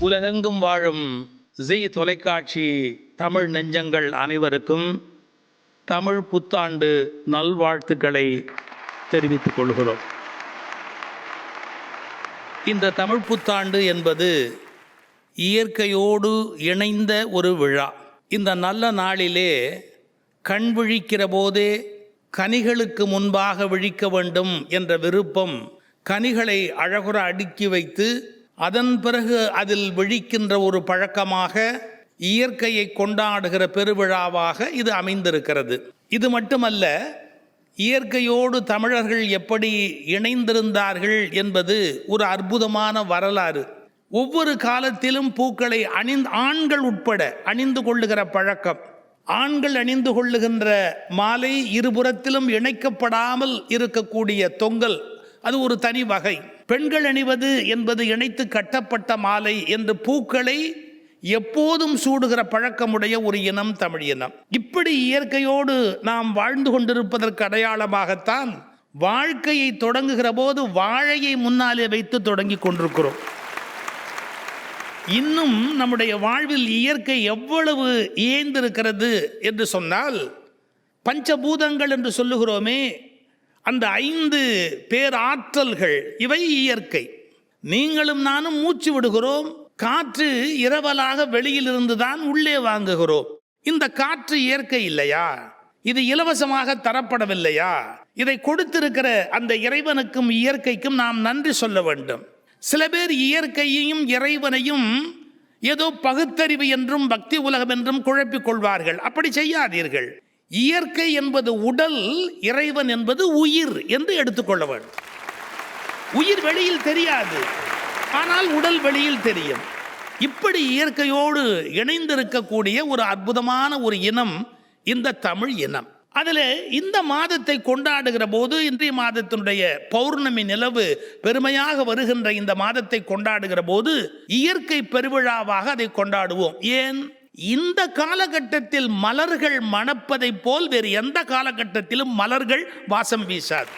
உலகெங்கும் வாழும் ஜீ தொலைக்காட்சி தமிழ் நெஞ்சங்கள் அனைவருக்கும் தமிழ் புத்தாண்டு நல்வாழ்த்துக்களை தெரிவித்துக் கொள்கிறோம். இந்த தமிழ் புத்தாண்டு என்பது இயற்கையோடு இணைந்த ஒரு விழா. இந்த நல்ல நாளிலே கண் விழிக்கிற போதே கனிகளுக்கு முன்பாக விழிக்க வேண்டும் என்ற விருப்பம் கனிகளை அழகுற அடுக்கி வைத்து அதன் பிறகு அதில் விழிக்கின்ற ஒரு பழக்கமாக இயற்கையை கொண்டாடுகிற பெருவிழாவாக இது அமைந்திருக்கிறது. இது மட்டுமல்ல, இயற்கையோடு தமிழர்கள் எப்படி இணைந்திருந்தார்கள் என்பது ஒரு அற்புதமான வரலாறு. ஒவ்வொரு காலத்திலும் பூக்களை ஆண்கள் உட்பட அணிந்து கொள்ளுகிற பழக்கம். ஆண்கள் அணிந்து கொள்ளுகின்ற மாலை இருபுறத்திலும் இணைக்கப்படாமல் இருக்கக்கூடிய தொங்கல், அது ஒரு தனி வகை. பெண்கள் அணிவது என்பது இணைத்து கட்டப்பட்ட மாலை என்று பூக்களை எப்போதும் சூடுகிற பழக்கமுடைய ஒரு இனம் தமிழ் இனம். இப்படி இயற்கையோடு நாம் வாழ்ந்து கொண்டிருப்பதற்கு அடையாளமாகத்தான் வாழ்க்கையை தொடங்குகிற போது வாழையை முன்னாலே வைத்து தொடங்கி கொண்டிருக்கிறோம். இன்னும் நம்முடைய வாழ்வில் இயற்கை எவ்வளவு இயைந்திருக்கிறது என்று சொன்னால், பஞ்சபூதங்கள் என்று சொல்லுகிறோமே, அந்த 5 பேராற்றல்கள் இவை இயற்கை. நீங்களும் நானும் மூச்சு விடுகிறோம். காற்று இரவலாக வெளியிலிருந்து தான் உள்ளே வாங்குகிறோம். இந்த காற்று இயற்கை இல்லையா? இது இலவசமாக தரப்படவில்லையா? இதை கொடுத்திருக்கிற அந்த இறைவனுக்கும் இயற்கைக்கும் நாம் நன்றி சொல்ல வேண்டும். சில பேர் இயற்கையையும் இறைவனையும் ஏதோ பகுத்தறிவு என்றும் பக்தி உலகம் என்றும் குழப்பிக் கொள்வார்கள். அப்படி செய்யாதீர்கள். இயற்கை என்பது உடல், இறைவன் என்பது உயிர் என்று எடுத்துக்கொள்ள வேண்டும். உயிர் வெளியில் தெரியாது, ஆனால் உடல் வெளியில் தெரியும். இப்படி இயற்கையோடு இணைந்திருக்கக்கூடிய ஒரு அற்புதமான ஒரு இனம் இந்த தமிழ் இனம். அதில் இந்த மாதத்தை கொண்டாடுகிற போது, இன்றைய மாதத்தினுடைய பௌர்ணமி நிலவு பெருமையாக வருகின்ற இந்த மாதத்தை கொண்டாடுகிற போது இயற்கை பெருவிழாவாக அதை கொண்டாடுவோம். ஏன்? இந்த காலகட்டத்தில் மலர்கள் மணப்பதை போல் வேறு எந்த காலகட்டத்திலும் மலர்கள் வாசம் வீசாது.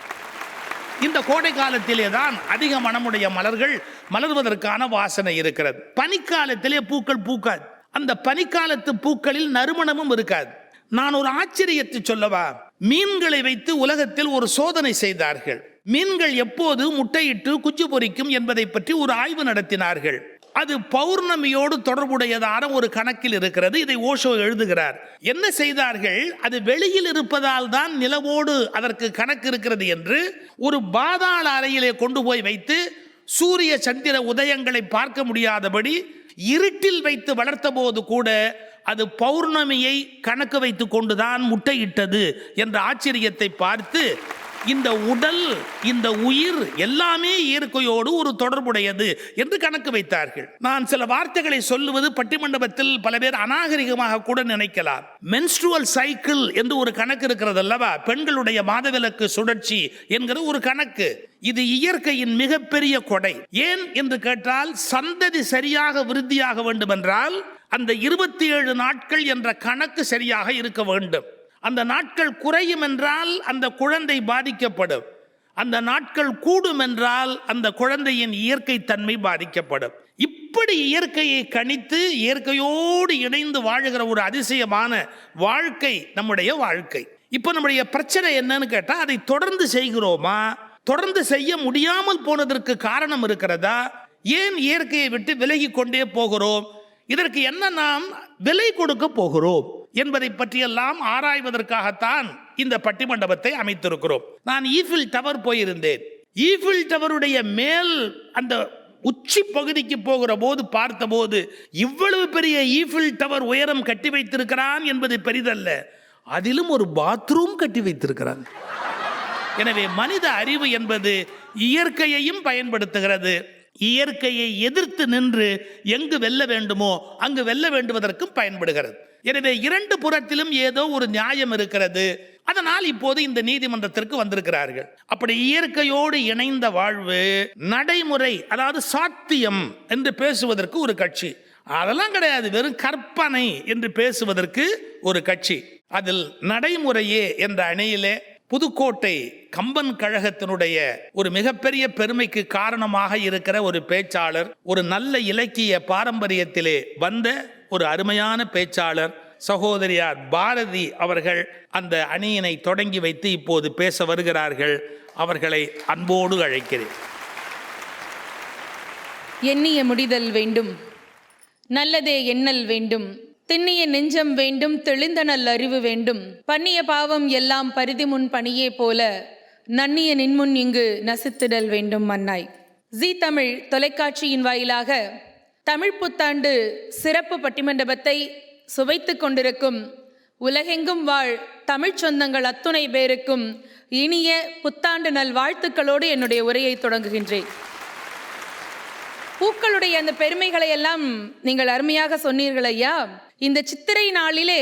இந்த கோடை காலத்திலே தான் அதிக மனமுடைய மலர்கள் மலர்வதற்கான வாசனை இருக்கிறது. பனிக்காலத்திலே பூக்கள் பூக்காது. அந்த பனிக்காலத்து பூக்களில் நறுமணமும் இருக்காது. நான் ஒரு ஆச்சரியத்தை சொல்லவா? மீன்களை வைத்து உலகத்தில் ஒரு சோதனை செய்தார்கள். மீன்கள் எப்போது முட்டையிட்டு குஞ்சு பொரிக்கும் என்பதை பற்றி ஒரு ஆய்வு நடத்தினார்கள். அது பௌர்ணமியோடு தொடர்புடையதான ஒரு கணக்கில் இருக்கிறது. இதை ஓஷோ எழுதுகிறார். என்ன செய்தார்கள்? அது வெளியில் இருப்பதால் தான் நிலவோடு அதற்கு கணக்கு இருக்கிறது என்று ஒரு பாதாள அறையிலே கொண்டு போய் வைத்து சூரிய சந்திர உதயங்களை பார்க்க முடியாதபடி இருட்டில் வைத்து வளர்த்த போது கூட அது பௌர்ணமியை கணக்கு வைத்து கொண்டுதான் முட்டையிட்டது என்ற ஆச்சரியத்தை பார்த்து, இந்த உடல், இந்த உயிர் எல்லாமே இயற்கையோடு ஒரு தொடர்புடையது என்று கணக்கு வைத்தார்கள். நான் சில வார்த்தைகளை சொல்லுவது பட்டிமண்டபத்தில் பல பேர் அநாகரிகமாக கூட நினைக்கலாம். மென்ஸ்ட்ருவல் சைக்கிள் என்று ஒரு கணக்கு இருக்கிறது அல்லவா? பெண்களுடைய மாதவிலக்கு சுழற்சி என்கிற ஒரு கணக்கு. இது இயற்கையின் மிகப்பெரிய கொடை. ஏன் என்று கேட்டால், சந்ததி சரியாக விருத்தியாக வேண்டும் என்றால் அந்த 27 நாட்கள் என்ற கணக்கு சரியாக இருக்க வேண்டும். அந்த நாட்கள் குறையும் என்றால் அந்த குழந்தை பாதிக்கப்படும். அந்த நாட்கள் கூடும் என்றால் அந்த குழந்தையின் இயற்கை தன்மை பாதிக்கப்படும். இப்படி இயற்கையை கணித்து இயற்கையோடு இணைந்து வாழுகிற ஒரு அதிசயமான வாழ்க்கை நம்முடைய வாழ்க்கை. இப்போ நம்முடைய பிரச்சனை என்னன்னு கேட்டால், அதை தொடர்ந்து செய்கிறோமா? தொடர்ந்து செய்ய முடியாமல் போனதற்கு காரணம் இருக்கிறதா? ஏன் இயற்கையை விட்டு விலகி கொண்டே போகிறோம்? இதற்கு என்ன நாம் விலை கொடுக்க போகிறோம் என்பதை பற்றியெல்லாம் ஆராய்வதற்காகத்தான் இந்த பட்டிமண்டபத்தை அமைத்திருக்கிறோம். நான் ஈஃபில் டவர் போயிருந்தேன். ஈஃபில் டவருடைய மேல் அந்த உச்சி பகுதிக்கு போகிற போது பார்த்தபோது, இவ்வளவு பெரிய ஈஃபில் டவர் உயரம் கட்டி வைத்திருக்கிறான் என்பது பெரிதல்ல, அதிலும் ஒரு பாத்ரூம் கட்டி வைத்திருக்கிறான். எனவே மனித அறிவு என்பது இயற்கையையும் பயன்படுத்துகிறது. இயற்கையை எதிர்த்து நின்று எங்கு வெல்ல வேண்டுமோ அங்கு வெல்ல வேண்டுவதற்கும் பயன்படுகிறது. எனவே 2 புறத்திலும் ஏதோ ஒரு நியாயம் இருக்கிறது. அதனால் இப்போது இந்த நீதிமன்றத்திற்கு வந்திருக்கிறார்கள். அப்படி இயற்கையோடு இணைந்த வாழ்வு நடைமுறை, அதாவது சாத்தியம் என்று பேசுவதற்கு ஒரு கட்சி. அதெல்லாம் கிடையாது, வெறும் கற்பனை என்று பேசுவதற்கு ஒரு கட்சி. அதில் நடைமுறையே என்ற அணியிலே புதுக்கோட்டை கம்பன் கழகத்தினுடைய ஒரு மிகப்பெரிய பெருமைக்கு காரணமாக இருக்கிற ஒரு பேச்சாளர், ஒரு நல்ல இலக்கிய பாரம்பரியத்திலே வந்த ஒரு அருமையான பேச்சாளர் சகோதரியார் பாரதி அவர்கள் அந்த அணியினை தொடங்கி வைத்து இப்போது பேச வருகிறார்கள். அவர்களை அன்போடு அழைக்கிறேன். எண்ணிய முடிதல் வேண்டும், நல்லதே எண்ணல் வேண்டும், திண்ணிய நெஞ்சம் வேண்டும், தெளிந்த நல் அறிவு வேண்டும், பண்ணிய பாவம் எல்லாம் பரிதி முன் பணியே போல நன்னிய நின்முன் இங்கு நசித்திடல் வேண்டும் மன்னாய். ஜீ தமிழ் தொலைக்காட்சியின் வாயிலாக தமிழ் புத்தாண்டு சிறப்பு பட்டிமண்டபத்தை சுவைத்து கொண்டிருக்கும் உலகெங்கும் வாழ் தமிழ் சொந்தங்கள் அத்துணை பேருக்கும் இனிய புத்தாண்டு நல் வாழ்த்துக்களோடு என்னுடைய உரையை தொடங்குகின்றேன். பூக்களுடைய அந்த பெருமைகளை எல்லாம் நீங்கள் அருமையாக சொன்னீர்கள் ஐயா. இந்த சித்திரை நாளிலே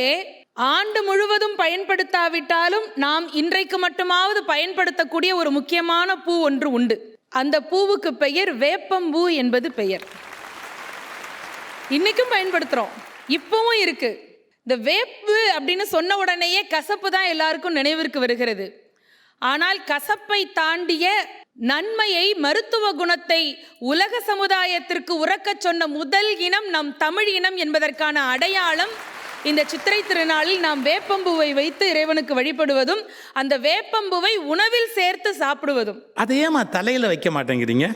ஆண்டு முழுவதும் பயன்படுத்தாவிட்டாலும் நாம் இன்றைக்கு மட்டுமாவது பயன்படுத்தக்கூடிய ஒரு முக்கியமான பூ ஒன்று உண்டு. அந்த பூவுக்கு பெயர் வேப்பம்பூ என்பது பெயர். இன்னைக்கும் பயன்படுத்துறோம், இப்பவும் இருக்கு. இந்த வேப்பு அப்படின்னு சொன்ன உடனேயே கசப்பு தான் எல்லாருக்கும் நினைவிற்கு வருகிறது. ஆனால் கசப்பை தாண்டிய நன்மையை, மருத்துவ குணத்தை உலக சமுதாயத்திற்கு உறக்கச் சொன்ன முதல் இனம் நம் தமிழ் இனம் என்பதற்கான அடையாளம் இந்த சித்திரை திருநாளில் நாம் வேப்பம்பூவை வைத்து இறைவனுக்கு வழிபடுவதும் அந்த வேப்பம்பூவை உணவில் சேர்த்து சாப்பிடுவதும். அதையேமா தலையில வைக்க மாட்டேங்கிறீங்க?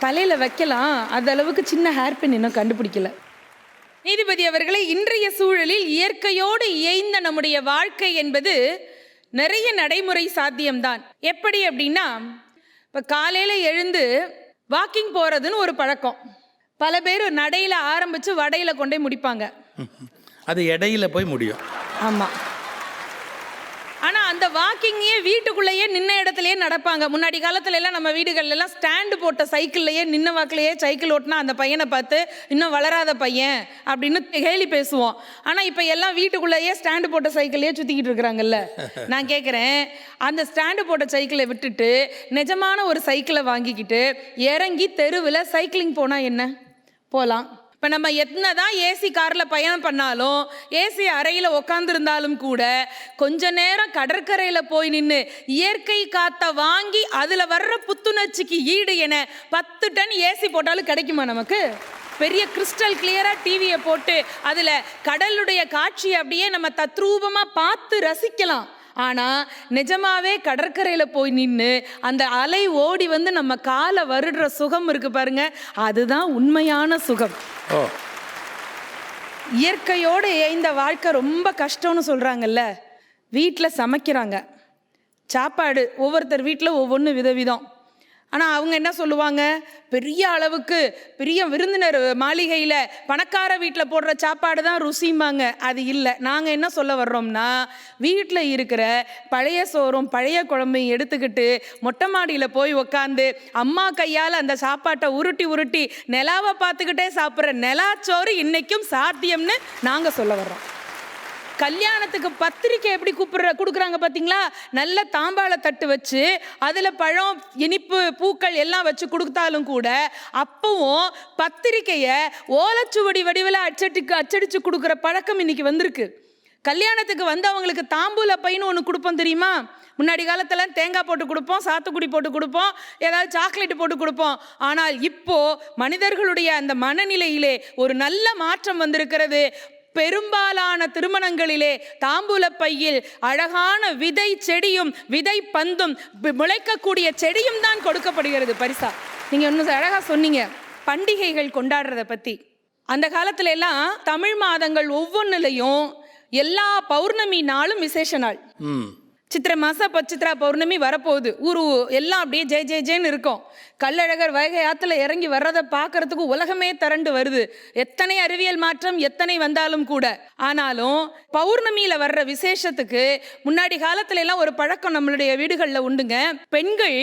தலையில வைக்கலாம், அந்த அளவுக்கு சின்ன ஹேர்பின் இன்னும் கண்டுபிடிக்கல. நீதிபதி அவர்களே, இன்றைய சூழலில் இயற்கையோடு இயைந்த நம்முடைய வாழ்க்கை என்பது நிறைய நடைமுறை சாத்தியம்தான். எப்படி அப்படின்னா, இப்போ காலையில் எழுந்து வாக்கிங் போகிறதுன்னு ஒரு பழக்கம். பல பேர் நடையில் ஆரம்பித்து வடையில் கொண்டே முடிப்பாங்க. அது இடையில போய் முடியும். ஆமாம். ஆனால் அந்த வாக்கிங்கே வீட்டுக்குள்ளேயே நின்ன இடத்துலையே நடப்பாங்க. முன்னாடி காலத்துல எல்லாம் நம்ம வீடுகள்லாம் ஸ்டாண்டு போட்ட சைக்கிள்லையே நின்ன வாக்கிலேயே சைக்கிள் ஓட்டினா அந்த பையனை பார்த்து இன்னும் வளராத பையன் அப்படின்னு கேலி பேசுவோம். ஆனால் இப்போ எல்லாம் வீட்டுக்குள்ளேயே ஸ்டாண்டு போட்ட சைக்கிள்லையே சுற்றிக்கிட்டு இருக்கிறாங்கல்ல. நான் கேட்குறேன், அந்த ஸ்டாண்டு போட்ட சைக்கிளை விட்டுட்டு நிஜமான ஒரு சைக்கிளை வாங்கிக்கிட்டு இறங்கி தெருவில் சைக்கிளிங் போனால் என்ன? போகலாம். இப்போ நம்ம என்னதான் ஏசி காரில் பயணம் பண்ணாலும், ஏசி அறையில் உக்காந்துருந்தாலும் கூட கொஞ்ச நேரம் கடற்கரையில் போய் நின்று இயற்கை காற்றை வாங்கி அதில் வர்ற புத்துணர்ச்சிக்கு ஈடு என 10 டன் ஏசி போட்டாலும் கிடைக்குமா நமக்கு? பெரிய கிறிஸ்டல் கிளியராக டிவியை போட்டு அதில் கடலுடைய காட்சியை அப்படியே நம்ம தத்ரூபமாக பார்த்து ரசிக்கலாம். ஆனால் நிஜமாவே கடற்கரையில் போய் நின்று அந்த அலை ஓடி வந்து நம்ம காலை வருடுற சுகம் இருக்கு பாருங்க, அதுதான் உண்மையான சுகம். இயற்கையோடு இந்த வாழ்க்கை ரொம்ப கஷ்டம்னு சொல்கிறாங்கல்ல. வீட்டில் சமைக்கிறாங்க, சாப்பாடு ஒவ்வொருத்தர் வீட்டில் ஒவ்வொன்று விதவிதம். ஆனால் அவங்க என்ன சொல்லுவாங்க, பெரிய அளவுக்கு பெரிய விருந்தினர் மாளிகையில் பணக்கார வீட்டில் போடுற சாப்பாடு தான் ருசிம்பாங்க. அது இல்லை. நாங்கள் என்ன சொல்ல வர்றோம்னா, வீட்டில் இருக்கிற பழைய சோறும் பழைய குழம்பையும் எடுத்துக்கிட்டு மொட்டை மாடியில் போய் உக்காந்து அம்மா கையால் அந்த சாப்பாட்டை உருட்டி உருட்டி நிலாவை பார்த்துக்கிட்டே சாப்பிட்ற நிலாச்சோறு இன்றைக்கும் சாத்தியம்னு நாங்கள் சொல்ல வர்றோம். கல்யாணத்துக்கு பத்திரிக்கை எப்படி கொடுக்குறாங்க பார்த்தீங்களா? நல்ல தாம்பாள தட்டு வச்சு அதில் பழம், இனிப்பு, பூக்கள் எல்லாம் வச்சு கொடுத்தாலும் கூட அப்பவும் பத்திரிக்கையை ஓலைச்சுவடி வடிவில் அச்சடிச்சு கொடுக்குற பழக்கம் இன்னைக்கு வந்திருக்கு. கல்யாணத்துக்கு வந்தவங்களுக்கு தாம்பூல பையனு ஒன்று கொடுப்போம் தெரியுமா? முன்னாடி காலத்தில் தேங்காய் போட்டு கொடுப்போம், சாத்துக்குடி போட்டு கொடுப்போம், ஏதாவது சாக்லேட் போட்டு கொடுப்போம். ஆனால் இப்போ மனிதர்களுடைய அந்த மனநிலையிலே ஒரு நல்ல மாற்றம் வந்திருக்கிறது. பெரும்பாலான திருமணங்களிலே தாம்பூல பையில் அழகான விதை செடியும் விதை பந்தும் முளைக்கக்கூடிய செடியும் தான் கொடுக்கப்படுகிறது பரிசா. நீங்க ஒன்றும் அழகா சொன்னீங்க, பண்டிகைகள் கொண்டாடுறத பத்தி. அந்த காலத்துல எல்லாம் தமிழ் மாதங்கள் ஒவ்வொன்றுலையும் எல்லா பௌர்ணமி நாளும் விசேஷ நாள். சித்திரை மாதம் இப்போ சித்ரா பௌர்ணமி வரப்போகுது. ஊரு எல்லாம் அப்படியே ஜெய் ஜெய் ஜெய்ன்னு இருக்கும். கள்ளழகர் வைகை ஆற்றுல இறங்கி வர்றதை பார்க்கறதுக்கு உலகமே திரண்டு வருது. எத்தனை அறிவியல் மாற்றம் எத்தனை வந்தாலும் கூட. ஆனாலும் பௌர்ணமியில் வர்ற விசேஷத்துக்கு முன்னாடி காலத்துல எல்லாம் ஒரு பழக்கம் நம்மளுடைய வீடுகளில் உண்டுங்க. பெண்கள்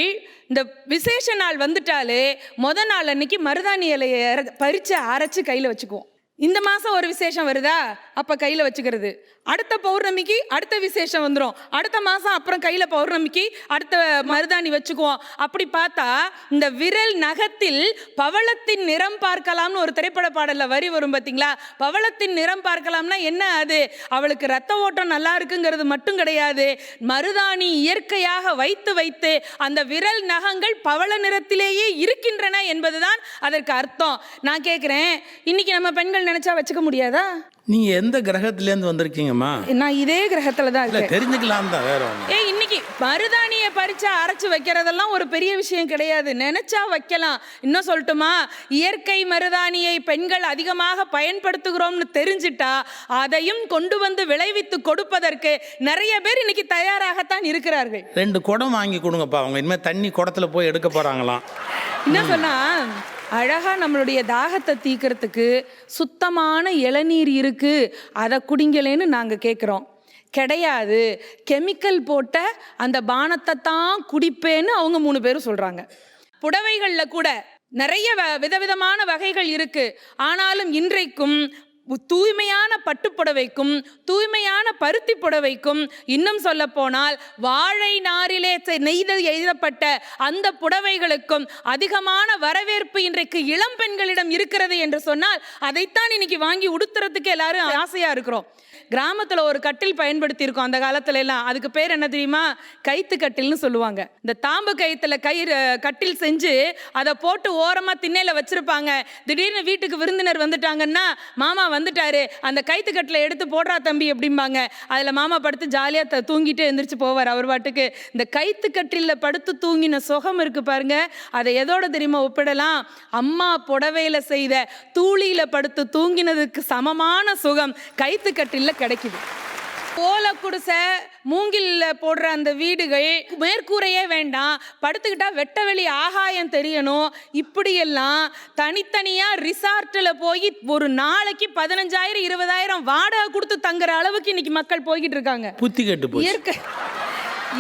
இந்த விசேஷ நாள் வந்துட்டாலே முத நாள் அன்னைக்கு மருதாணி இலையை பறித்து அரைச்சி கையில் வச்சுக்குவோம். இந்த மாதம் ஒரு விசேஷம் வருதா, அப்போ கையில் வச்சுக்கிறது. அடுத்த பௌர்ணமிக்கு அடுத்த விசேஷம் வந்துடும். அடுத்த மாதம் அப்புறம் கையில் பௌர்ணமிக்கு அடுத்த மருதாணி வச்சுக்குவோம். அப்படி பார்த்தா இந்த விரல் நகத்தில் பவளத்தின் நிறம் பார்க்கலாம்னு ஒரு திரைப்பட பாடலில் வரி வரும் பார்த்தீங்களா? பவளத்தின் நிறம் பார்க்கலாம்னா என்ன? அது அவளுக்கு ரத்த ஓட்டம் நல்லா இருக்குங்கிறது மட்டும் கிடையாது. மருதாணி இயற்கையாக வைத்து வைத்து அந்த விரல் நகங்கள் பவள நிறத்திலேயே இருக்கின்றன என்பதுதான் அதற்கு அர்த்தம். நான் கேட்குறேன், இன்னைக்கு நம்ம பெண்கள் நினைச்சா வச்சுக்க முடியாதா? நீங்க எந்த கிரகத்திலேருந்து வந்திருக்கீங்கம்மா? நான் இதே கிரகத்துல தான் இருக்கேன். தெரிஞ்சுக்கலாம் தான், வேற ஒண்ணு. இன்னைக்கு மருதாணியை பறிச்சு அரைச்சு வைக்கிறதெல்லாம் ஒரு பெரிய விஷயம் கிடையாது. நினைச்சா வைக்கலாம். இன்னும் சொல்லட்டுமா, இயற்கை மருதாணியை பெண்கள் அதிகமாக பயன்படுத்துகிறோம்னு தெரிஞ்சிட்டா அதையும் கொண்டு வந்து விளைவித்து கொடுப்பதற்கு நிறைய பேர் இன்னைக்கு தயாராகத்தான் இருக்கிறார்கள். 2 குடம் வாங்கி கொடுங்கப்பா. அவங்க இனிமேல் தண்ணி குடத்துல போய் எடுக்க போறாங்களாம். என்ன சொன்னா, அழகா நம்மளுடைய தாகத்தை தீக்கிறதுக்கு சுத்தமான இளநீர் இருக்கு, அதை குடிங்களேன்னு நாங்கள் கேட்குறோம். கிடையாது, கெமிக்கல் போட்ட அந்த பானத்தை தான் குடிப்பேன்னு அவங்க 3 பேரும் சொல்றாங்க. புடவைகளில் கூட நிறைய விதவிதமான வகைகள் இருக்கு. ஆனாலும் இன்றைக்கும் தூய்மையான பட்டுப்புடவைக்கும் தூய்மையான பருத்தி புடவைக்கும், இன்னும் சொல்ல போனால் வாழை நாரிலே எழுதப்பட்ட அந்த புடவைகளுக்கும் அதிகமான வரவேற்பு இன்றைக்கு இளம் பெண்களிடம் இருக்கிறது என்று சொன்னால் அதைத்தான் இன்னைக்கு வாங்கி உடுத்துறதுக்கு எல்லாரும் ஆசையா இருக்கிறோம். கிராமத்தில் ஒரு கட்டில் பயன்படுத்தி இருக்கோம் அந்த காலத்துல எல்லாம். அதுக்கு பேர் என்ன தெரியுமா? கைத்து கட்டில்னு சொல்லுவாங்க. இந்த தாம்பு கயித்துல கட்டில் செஞ்சு அதை போட்டு ஓரமா திண்ணையில வச்சிருப்பாங்க. திடீர்னு வீட்டுக்கு விருந்தினர் வந்துட்டாங்கன்னா, மாமா வந்துட்டாரு, அந்த கைத்து கட்டில எடுத்து போடுறா தம்பி அப்படிம்பாங்க. அதுல மாமா படுத்து ஜாலியா தூங்கிட்டு எந்திரிச்சு போவார் அவர் பாட்டுக்கு. இந்த கைத்து கட்டில படுத்து தூங்கின சுகம் இருக்கு பாருங்க, அதை எதோட தெரியுமா ஒப்பிடலாம்? அம்மா புடவையில செய்த தூளியில படுத்து தூங்கினதுக்கு சமமான சுகம் கைத்து கட்டில கிடைக்குது. ஓலை குடிசை, மூங்கில் போடுற அந்த வீடுகள், மேற்கூரையே வேண்டாம், படுத்துக்கிட்டா வெட்ட வெளி ஆகாயம் தெரியணும், இப்படியெல்லாம் தனித்தனியாக ரிசார்ட்டில் போய் ஒரு நாளைக்கு 15,000 20,000 வாடகை கொடுத்து தங்குற அளவுக்கு இன்னைக்கு மக்கள் போய்கிட்டு இருக்காங்க. புத்தி கெட்டு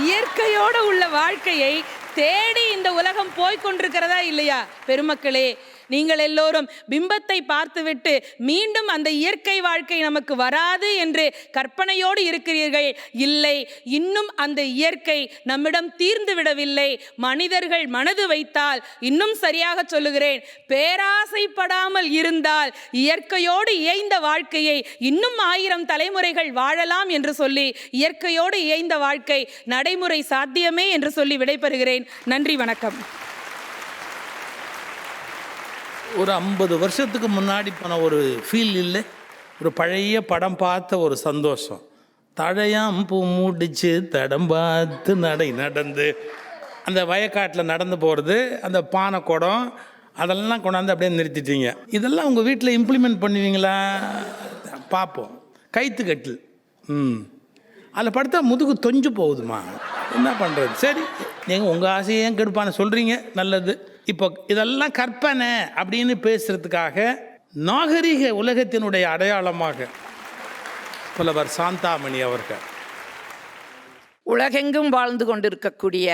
இயற்கையோடு உள்ள வாழ்க்கையை தேடி இந்த உலகம் போய்கொண்டிருக்கிறதா இல்லையா? பெருமக்களே, நீங்கள் எல்லோரும் பிம்பத்தை பார்த்துவிட்டு மீண்டும் அந்த இயற்கை வாழ்க்கை நமக்கு வராது என்று கற்பனையோடு இருக்கிறீர்கள். இல்லை, இன்னும் அந்த இயற்கை நம்மிடம் தீர்ந்து விடவில்லை. மனிதர்கள் மனது வைத்தால், இன்னும் சரியாக சொல்லுகிறேன், பேராசைப்படாமல் இருந்தால் இயற்கையோடு இயைந்த வாழ்க்கையை இன்னும் 1000 தலைமுறைகள் வாழலாம் என்று சொல்லி இயற்கையோடு இயைந்த வாழ்க்கை நடைமுறை சாத்தியமே என்று சொல்லி விடைபெறுகிறேன். நன்றி, வணக்கம். ஒரு 50 வருஷத்துக்கு முன்னாடி போன ஒரு ஃபீல் இல்லை? ஒரு பழைய படம் பார்த்த ஒரு சந்தோஷம். தழையாம் பூ முடிச்சு தடம் பார்த்து நடந்து அந்த வயக்காட்டில் நடந்து போகிறது, அந்த பானை குடம் அதெல்லாம் கொண்டாந்து அப்படியே நிறுத்திட்டீங்க. இதெல்லாம் உங்கள் வீட்டில் இம்ப்ளிமெண்ட் பண்ணுவீங்களா? பார்ப்போம். கைத்து கட்டில், அதில் படுத்தா முதுகு தொஞ்சு போகுதுமா, என்ன பண்ணுறது? சரி, நீங்கள் உங்கள் ஆசையை ஏன் கெடுப்பான சொல்கிறீங்க, நல்லது. இப்போ இதெல்லாம் கற்பனை அப்படின்னு பேசுறதுக்காக நாகரிக உலகத்தினுடைய அடையாளமாக புலவர் சாந்தாமணி அவர்கள், உலகெங்கும் வாழ்ந்து கொண்டிருக்கக்கூடிய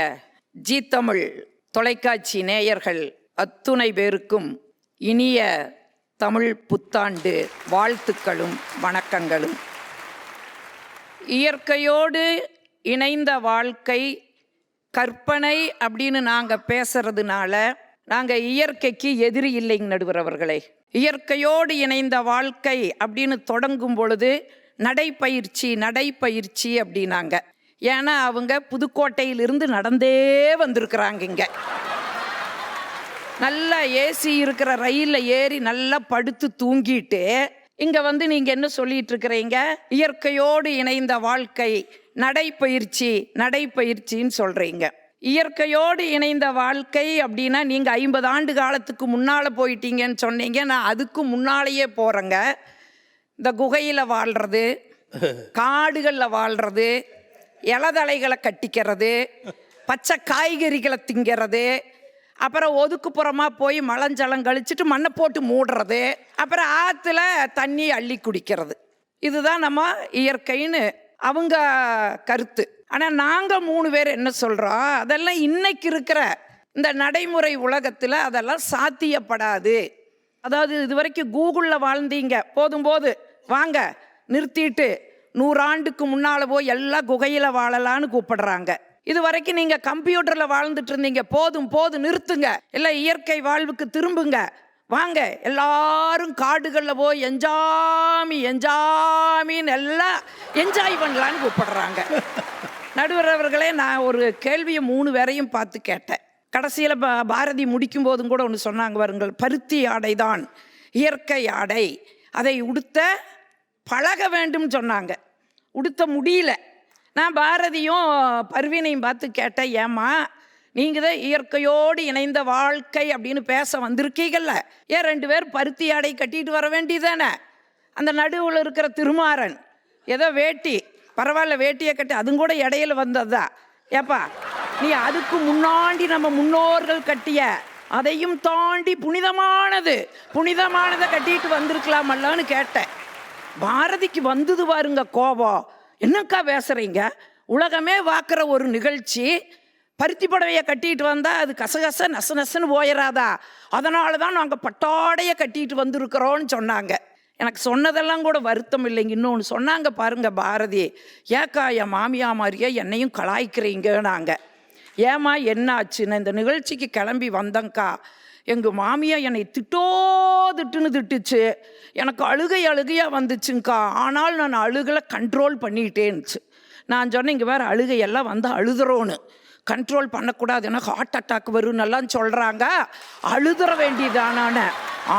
ஜீ தமிழ் தொலைக்காட்சி நேயர்கள் அத்துணை பேருக்கும் இனிய தமிழ் புத்தாண்டு வாழ்த்துக்களும் வணக்கங்களும். இயற்கையோடு இணைந்த வாழ்க்கை கற்பனை அப்படின்னு நாங்கள் பேசுறதுனால நாங்கள் இயற்கைக்கு எதிரி இல்லைங்க நடுவர் அவர்களே. இயற்கையோடு இணைந்த வாழ்க்கை அப்படின்னு தொடங்கும் பொழுது நடைப்பயிற்சி அப்படின்னாங்க. ஏன்னா அவங்க புதுக்கோட்டையிலிருந்து நடந்தே வந்திருக்கிறாங்க. இங்கே நல்லா ஏசி இருக்கிற ரயிலில் ஏறி நல்லா படுத்து தூங்கிட்டு இங்கே வந்து நீங்கள் என்ன சொல்லிட்டு இருக்கிறீங்க? இயற்கையோடு இணைந்த வாழ்க்கை நடைப்பயிற்சின்னு சொல்கிறீங்க. இயற்கையோடு இணைந்த வாழ்க்கை அப்படின்னா நீங்கள் 50 ஆண்டு காலத்துக்கு முன்னால் போயிட்டீங்கன்னு சொன்னீங்க. நான் அதுக்கு முன்னாலேயே போகிறேங்க. இந்த குகையில் வாழ்கிறது, காடுகளில் வாழ்கிறது, இலதலைகளை கட்டிக்கிறது, பச்சை காய்கறிகளை திங்கிறது, அப்புறம் ஒதுக்குப்புறமாக போய் மலஞ்சலம் கழிச்சிட்டு மண்ணை போட்டு மூடுறது, அப்புறம் ஆற்றுல தண்ணி அள்ளி குடிக்கிறது. இதுதான் நம்ம இயற்கைன்னு அவங்க கருத்து. ஆனால் நாங்கள் 3 பேர் என்ன சொல்கிறோம்? அதெல்லாம் இன்னைக்கு இருக்கிற இந்த நடைமுறை உலகத்தில் அதெல்லாம் சாத்தியப்படாது. அதாவது இது வரைக்கும் கூகுளில் வாழ்ந்தீங்க, போதும் வாங்க நிறுத்திட்டு 100 ஆண்டுக்கு முன்னால் போய் எல்லாம் குகையில் வாழலான்னு கூப்பிடுறாங்க. இது வரைக்கும் நீங்கள் கம்ப்யூட்டரில் வாழ்ந்துட்டு இருந்தீங்க, போதும் போதும் நிறுத்துங்க, எல்லாம் இயற்கை வாழ்வுக்கு திரும்புங்க, வாங்க எல்லாரும் காடுகளில் போய் என்ஜாமின்னு எல்லாம் என்ஜாய் பண்ணலான்னு கூப்பிடுறாங்க. நடுவர் அவர்களே, நான் ஒரு கேள்வியை 3 பேரையும் பார்த்து கேட்டேன். கடைசியில் பாரதி முடிக்கும் போதும் கூட ஒன்று சொன்னாங்க, வருங்கள், பருத்தி ஆடை தான் இயற்கை ஆடை, அதை உடுத்த பழக வேண்டும் சொன்னாங்க. உடுத்த முடியல. நான் பாரதியும் பர்வீனையும் பார்த்து கேட்டேன், ஏம்மா நீங்கள் தான் இயற்கையோடு இணைந்த வாழ்க்கை அப்படின்னு பேச வந்திருக்கீங்கல்ல, ஏன் 2 பேர் பருத்தி ஆடை கட்டிட்டு வர வேண்டியதானே? அந்த நடுவில் இருக்கிற திருமாறன் ஏதோ வேட்டி, பரவாயில்ல வேட்டியை கட்டி, அதுவும் கூட இடையில வந்ததுதான். ஏப்பா நீ அதுக்கு முன்னாடி நம்ம முன்னோர்கள் கட்டிய அதையும் தாண்டி புனிதமானதை கட்டிட்டு வந்திருக்கலாமல்லான்னு கேட்டேன். பாரதிக்கு வந்தது பாருங்க கோபம். என்னக்கா பேசுறீங்க? உலகமே பார்க்குற ஒரு நிகழ்ச்சி, பருத்தி புடவையை கட்டிட்டு வந்தால் அது கசகச நசன்னு போயிடாதா? அதனால தான் நாங்கள் பட்டாடையை கட்டிட்டு வந்திருக்கிறோன்னு சொன்னாங்க. எனக்கு சொன்னதெல்லாம் கூட வருத்தம் இல்லைங்க. இன்னொன்று சொன்னாங்க பாருங்க பாரதி, ஏக்கா என் மாமியா மாதிரியே என்னையும் கலாய்க்கிறீங்க. நாங்கள் ஏமா என்ன ஆச்சுன்னு இந்த நிகழ்ச்சிக்கு கிளம்பி வந்தங்க்கா, எங்கள் மாமியா என்னை திட்டுன்னு திட்டுச்சு, எனக்கு அழுகையாக வந்துச்சுங்க்கா, ஆனால் நான் அழுகலை கண்ட்ரோல் பண்ணிட்டேன்னுச்சு. நான் சொன்னேன், இங்கே வேறு அழுகையெல்லாம் வந்து அழுதுறோன்னு, கண்ட்ரோல் பண்ணக்கூடாது, ஏன்னா ஹார்ட் அட்டாக் வரும்னெல்லாம் சொல்கிறாங்க, அழுதுற வேண்டியதானான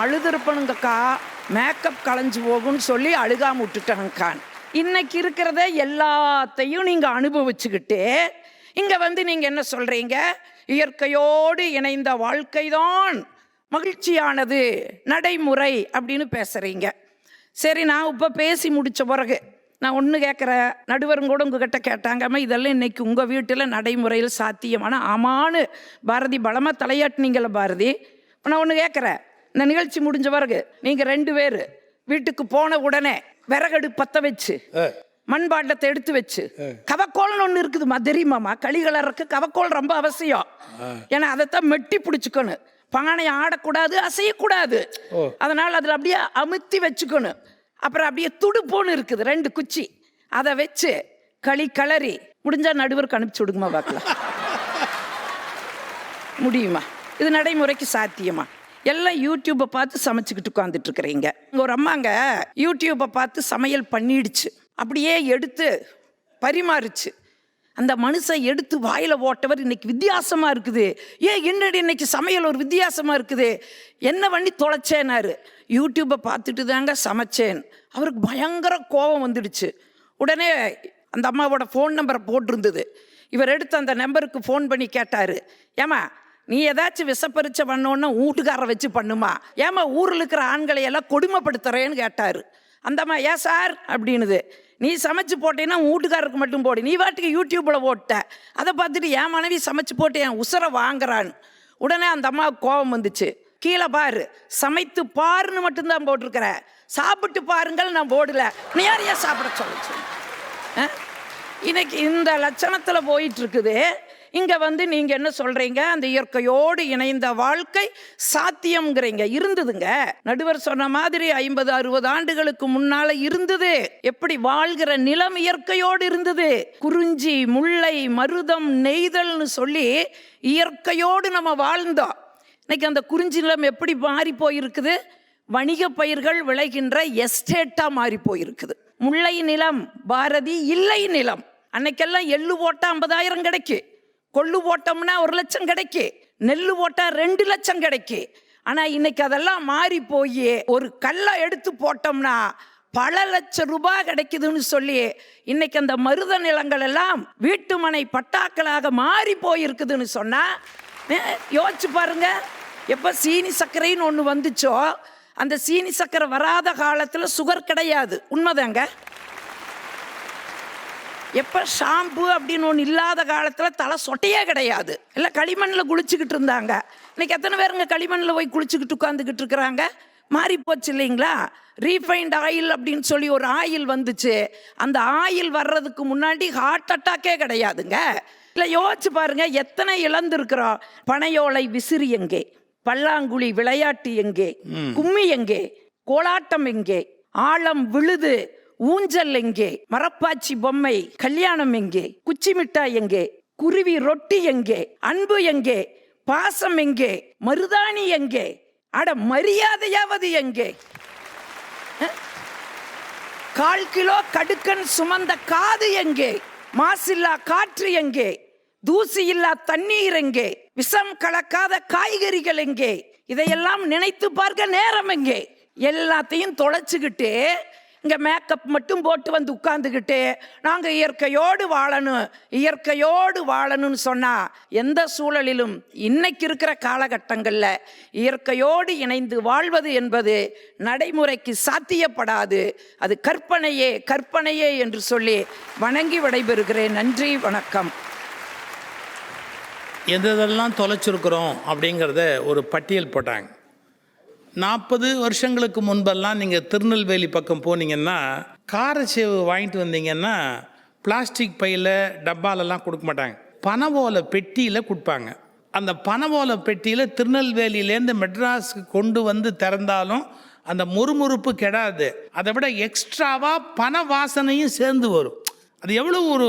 அழுதுருப்பனுங்கக்கா, மேக்கப் களைஞ்சு போகும்னு சொல்லி அழுகாம விட்டுட்டனுங்கான். இன்னைக்கு இருக்கிறத எல்லாத்தையும் நீங்கள் அனுபவிச்சுக்கிட்டு இங்கே வந்து நீங்கள் என்ன சொல்கிறீங்க? இயற்கையோடு இணைந்த வாழ்க்கை தான் மகிழ்ச்சியானது, நடைமுறை அப்படின்னு பேசுகிறீங்க. சரி, நான் இப்போ பேசி முடித்த பிறகு நான் ஒன்று கேட்குறேன். நடுவரும் கூட உங்ககிட்ட கேட்டாங்கம்மா, இதெல்லாம் இன்னைக்கு உங்கள் வீட்டில் நடைமுறையில் சாத்தியமான? ஆமான்னு பாரதி பலமாக தலையாட்டினீங்கள பாரதி. நான் ஒன்று கேட்குறேன், இந்த நிகழ்ச்சி முடிஞ்ச பிறகு நீங்கள் 2 பேர் வீட்டுக்கு போன உடனே விறகடு பற்ற வச்சு மண்பாண்டத்தை எடுத்து வச்சு, கவக்கோல்னு ஒன்று இருக்குதுமா தெரியுமாம்மா? களிகளருக்கு கவக்கோல் ரொம்ப அவசியம். ஏன்னா அதைத்தான் மெட்டி பிடிச்சிக்கணும், பானையை ஆடக்கூடாது, அசையக்கூடாது. அதனால் அதில் அப்படியே அமுத்தி வச்சுக்கணும். அப்புறம் அப்படியே துடுப்போன்னு இருக்குது 2 குச்சி, அதை வச்சு கிளறி முடிஞ்சால் நடுவருக்கு அனுப்பிச்சி விடுங்கம்மா, பார்க்கலாம். முடியுமா? இது நடைமுறைக்கு சாத்தியமா? எல்லாம் யூடியூப்பை பார்த்து சமைச்சிக்கிட்டு உட்காந்துட்டு இருக்கிறீங்க. ஒரு அம்மாங்க யூடியூப்பை பார்த்து சமையல் பண்ணிடுச்சு, அப்படியே எடுத்து பரிமாறிச்சு. அந்த மனுஷன் எடுத்து வாயில் போட்டவர் இன்னைக்கு வித்தியாசமாக இருக்குது. என்னடி இன்னைக்கு சமையல் ஒரு வித்தியாசமாக இருக்குது, என்ன பண்ணி தொலைச்சேனாரு. யூடியூப்பை பார்த்துட்டு தாங்க சமைச்சேன். அவருக்கு பயங்கர கோபம் வந்துடுச்சு. உடனே அந்த அம்மாவோட ஃபோன் நம்பரை போட்டிருந்தது. இவர் எடுத்து அந்த நம்பருக்கு ஃபோன் பண்ணி கேட்டார், ஏமா நீ ஏதாச்சும் விஷப்பரிச்சை பண்ணோன்னா வீட்டுக்காரரை வச்சு பண்ணுமா, ஏமா ஊரில் இருக்கிற ஆண்களை எல்லாம் கொடுமைப்படுத்துறேன்னு கேட்டார். அந்த அம்மா, ஏன் சார் அப்படின்னுது, நீ சமைச்சு போட்டேன்னா வீட்டுக்காரருக்கு மட்டும் போடு, நீ வாட்டுக்கு யூடியூப்பில் போட்ட, அதை பார்த்துட்டு என் மனைவி சமைச்சு போட்டு என் உசுரை வாங்குறான்னு. உடனே அந்த அம்மாவுக்கு கோபம் வந்துச்சு. கீழே பாரு, சமைத்து பாருன்னு மட்டும்தான் போட்டிருக்கிற, சாப்பிட்டு பாருங்கள் நான் போடல, நீ யாரையா சாப்பிட சொல்லிச்சு? இன்னைக்கு இந்த லட்சணத்தில் போயிட்டு இருக்குது. இங்கே வந்து நீங்கள் என்ன சொல்கிறீங்க? அந்த இயற்கையோடு இணைந்த வாழ்க்கை சாத்தியம்ங்கிறீங்க. இருந்ததுங்க, நடுவர் சொன்ன மாதிரி 50-60 ஆண்டுகளுக்கு முன்னால் இருந்தது. எப்படி வாழ்கிற நிலம் இயற்கையோடு இருந்தது. குறிஞ்சி, முல்லை, மருதம், நெய்தல்னு சொல்லி இயற்கையோடு நம்ம வாழ்ந்தோம். இன்னைக்கு அந்த குறிஞ்சி நிலம் எப்படி மாறி போயிருக்குது? வணிக பயிர்கள் விளைகின்ற எஸ்டேட்டாக மாறி போயிருக்குது. முல்லை நிலம் பாரதி இல்லை நிலம். அன்னைக்கெல்லாம் எள்ளு போட்டால் 50,000 கிடைக்கு, கொள்ளு போட்டோம்னா 1 லட்சம் கிடைக்கு, நெல் போட்டால் 2 லட்சம் கிடைக்கு. ஆனால் இன்னைக்கு அதெல்லாம் மாறி போய் ஒரு கல்லை எடுத்து போட்டோம்னா பல லட்சம் ரூபாய் கிடைக்குதுன்னு சொல்லி இன்னைக்கு அந்த மருத நிலங்கள் எல்லாம் வீட்டு மனை பட்டாக்களாக மாறி போயிருக்குதுன்னு சொன்னால் யோசிச்சு பாருங்க. எப்போ சீனி சர்க்கரைன்னு ஒன்று வந்துச்சோ, அந்த சீனி சர்க்கரை வராத காலத்தில் சுகர் கிடையாது, உண்மைதாங்க. எப்போ ஷாம்பு அப்படின்னு ஒன்று இல்லாத காலத்தில் தலை சொட்டையே கிடையாது, எல்லாம் களிமண்ணில் குளிச்சுக்கிட்டு இருந்தாங்க. இன்னைக்கு எத்தனை பேருங்க களிமண்ணில் போய் குளிச்சுக்கிட்டு உட்காந்துக்கிட்டு இருக்கிறாங்க? மாறி போச்சு இல்லைங்களா? ரீஃபைண்ட் ஆயில் அப்படின்னு சொல்லி ஒரு ஆயில் வந்துச்சு. அந்த ஆயில் வர்றதுக்கு முன்னாடி ஹார்ட் அட்டாக்கே கிடையாதுங்க. இல்லை யோசிச்சு பாருங்க, எத்தனை இழந்திருக்கிறோம். பனையோலை விசிறி எங்கே, பல்லாங்குழி விளையாட்டு எங்கே, கும்மி எங்கே, கோலாட்டம் எங்கே, ஆழம் விழுது ஊஞ்சல் எங்கே, மரப்பாச்சி பொம்மை, கல்யாணம் எங்கே, குச்சி மிட்டாய் எங்கே, குருவி ரொட்டி எங்கே, அன்பு எங்கே, பாசம் எங்கே, மருதாணி எங்கே, அட மரியாதையாவது எங்கே? 1/4 கிலோ கடுக்கன் சுமந்த காது எங்கே, மாசில்லா காற்று எங்கே, தூசி இல்லா தண்ணீர் எங்கே, விஷம் கலக்காத காய்கறிகள் எங்கே? இதையெல்லாம் நினைத்து பார்க்க நேரம் எங்கே? எல்லாத்தையும் தொலைச்சுக்கிட்டு இங்க மேக்கப் மட்டும் போட்டு வந்து உட்கார்ந்துக்கிட்டு நாங்க இயற்கையோடு வாழணும், இயற்கையோடு வாழணும்னு சொன்னா எந்த சூழலிலும் இன்னைக்கு இருக்கிற காலகட்டங்கள்ல இயற்கையோடு இணைந்து வாழ்வது என்பது நடைமுறைக்கு சாத்தியப்படாது. அது கற்பனையே கற்பனையே என்று சொல்லி வணங்கி விடைபெறுகிறேன். நன்றி, வணக்கம். எதெல்லாம் தொலைச்சிருக்கிறோம் அப்படிங்கிறத ஒரு பட்டியல் போட்டாங்க. 40 வருஷங்களுக்கு முன்பெல்லாம் நீங்கள் திருநெல்வேலி பக்கம் போனீங்கன்னா காரச்சேவு வாங்கிட்டு வந்தீங்கன்னா பிளாஸ்டிக் பையில் டப்பாலெல்லாம் கொடுக்க மாட்டாங்க, பனவோலை பெட்டியில் கொடுப்பாங்க. அந்த பனவோலை பெட்டியில் திருநெல்வேலியிலேருந்து மெட்ராஸுக்கு கொண்டு வந்து திறந்தாலும் அந்த முறுமுறுப்பு கெடாது, அதை விட எக்ஸ்ட்ராவாக பன வாசனையும் சேர்ந்து வரும். அது எவ்வளோ ஒரு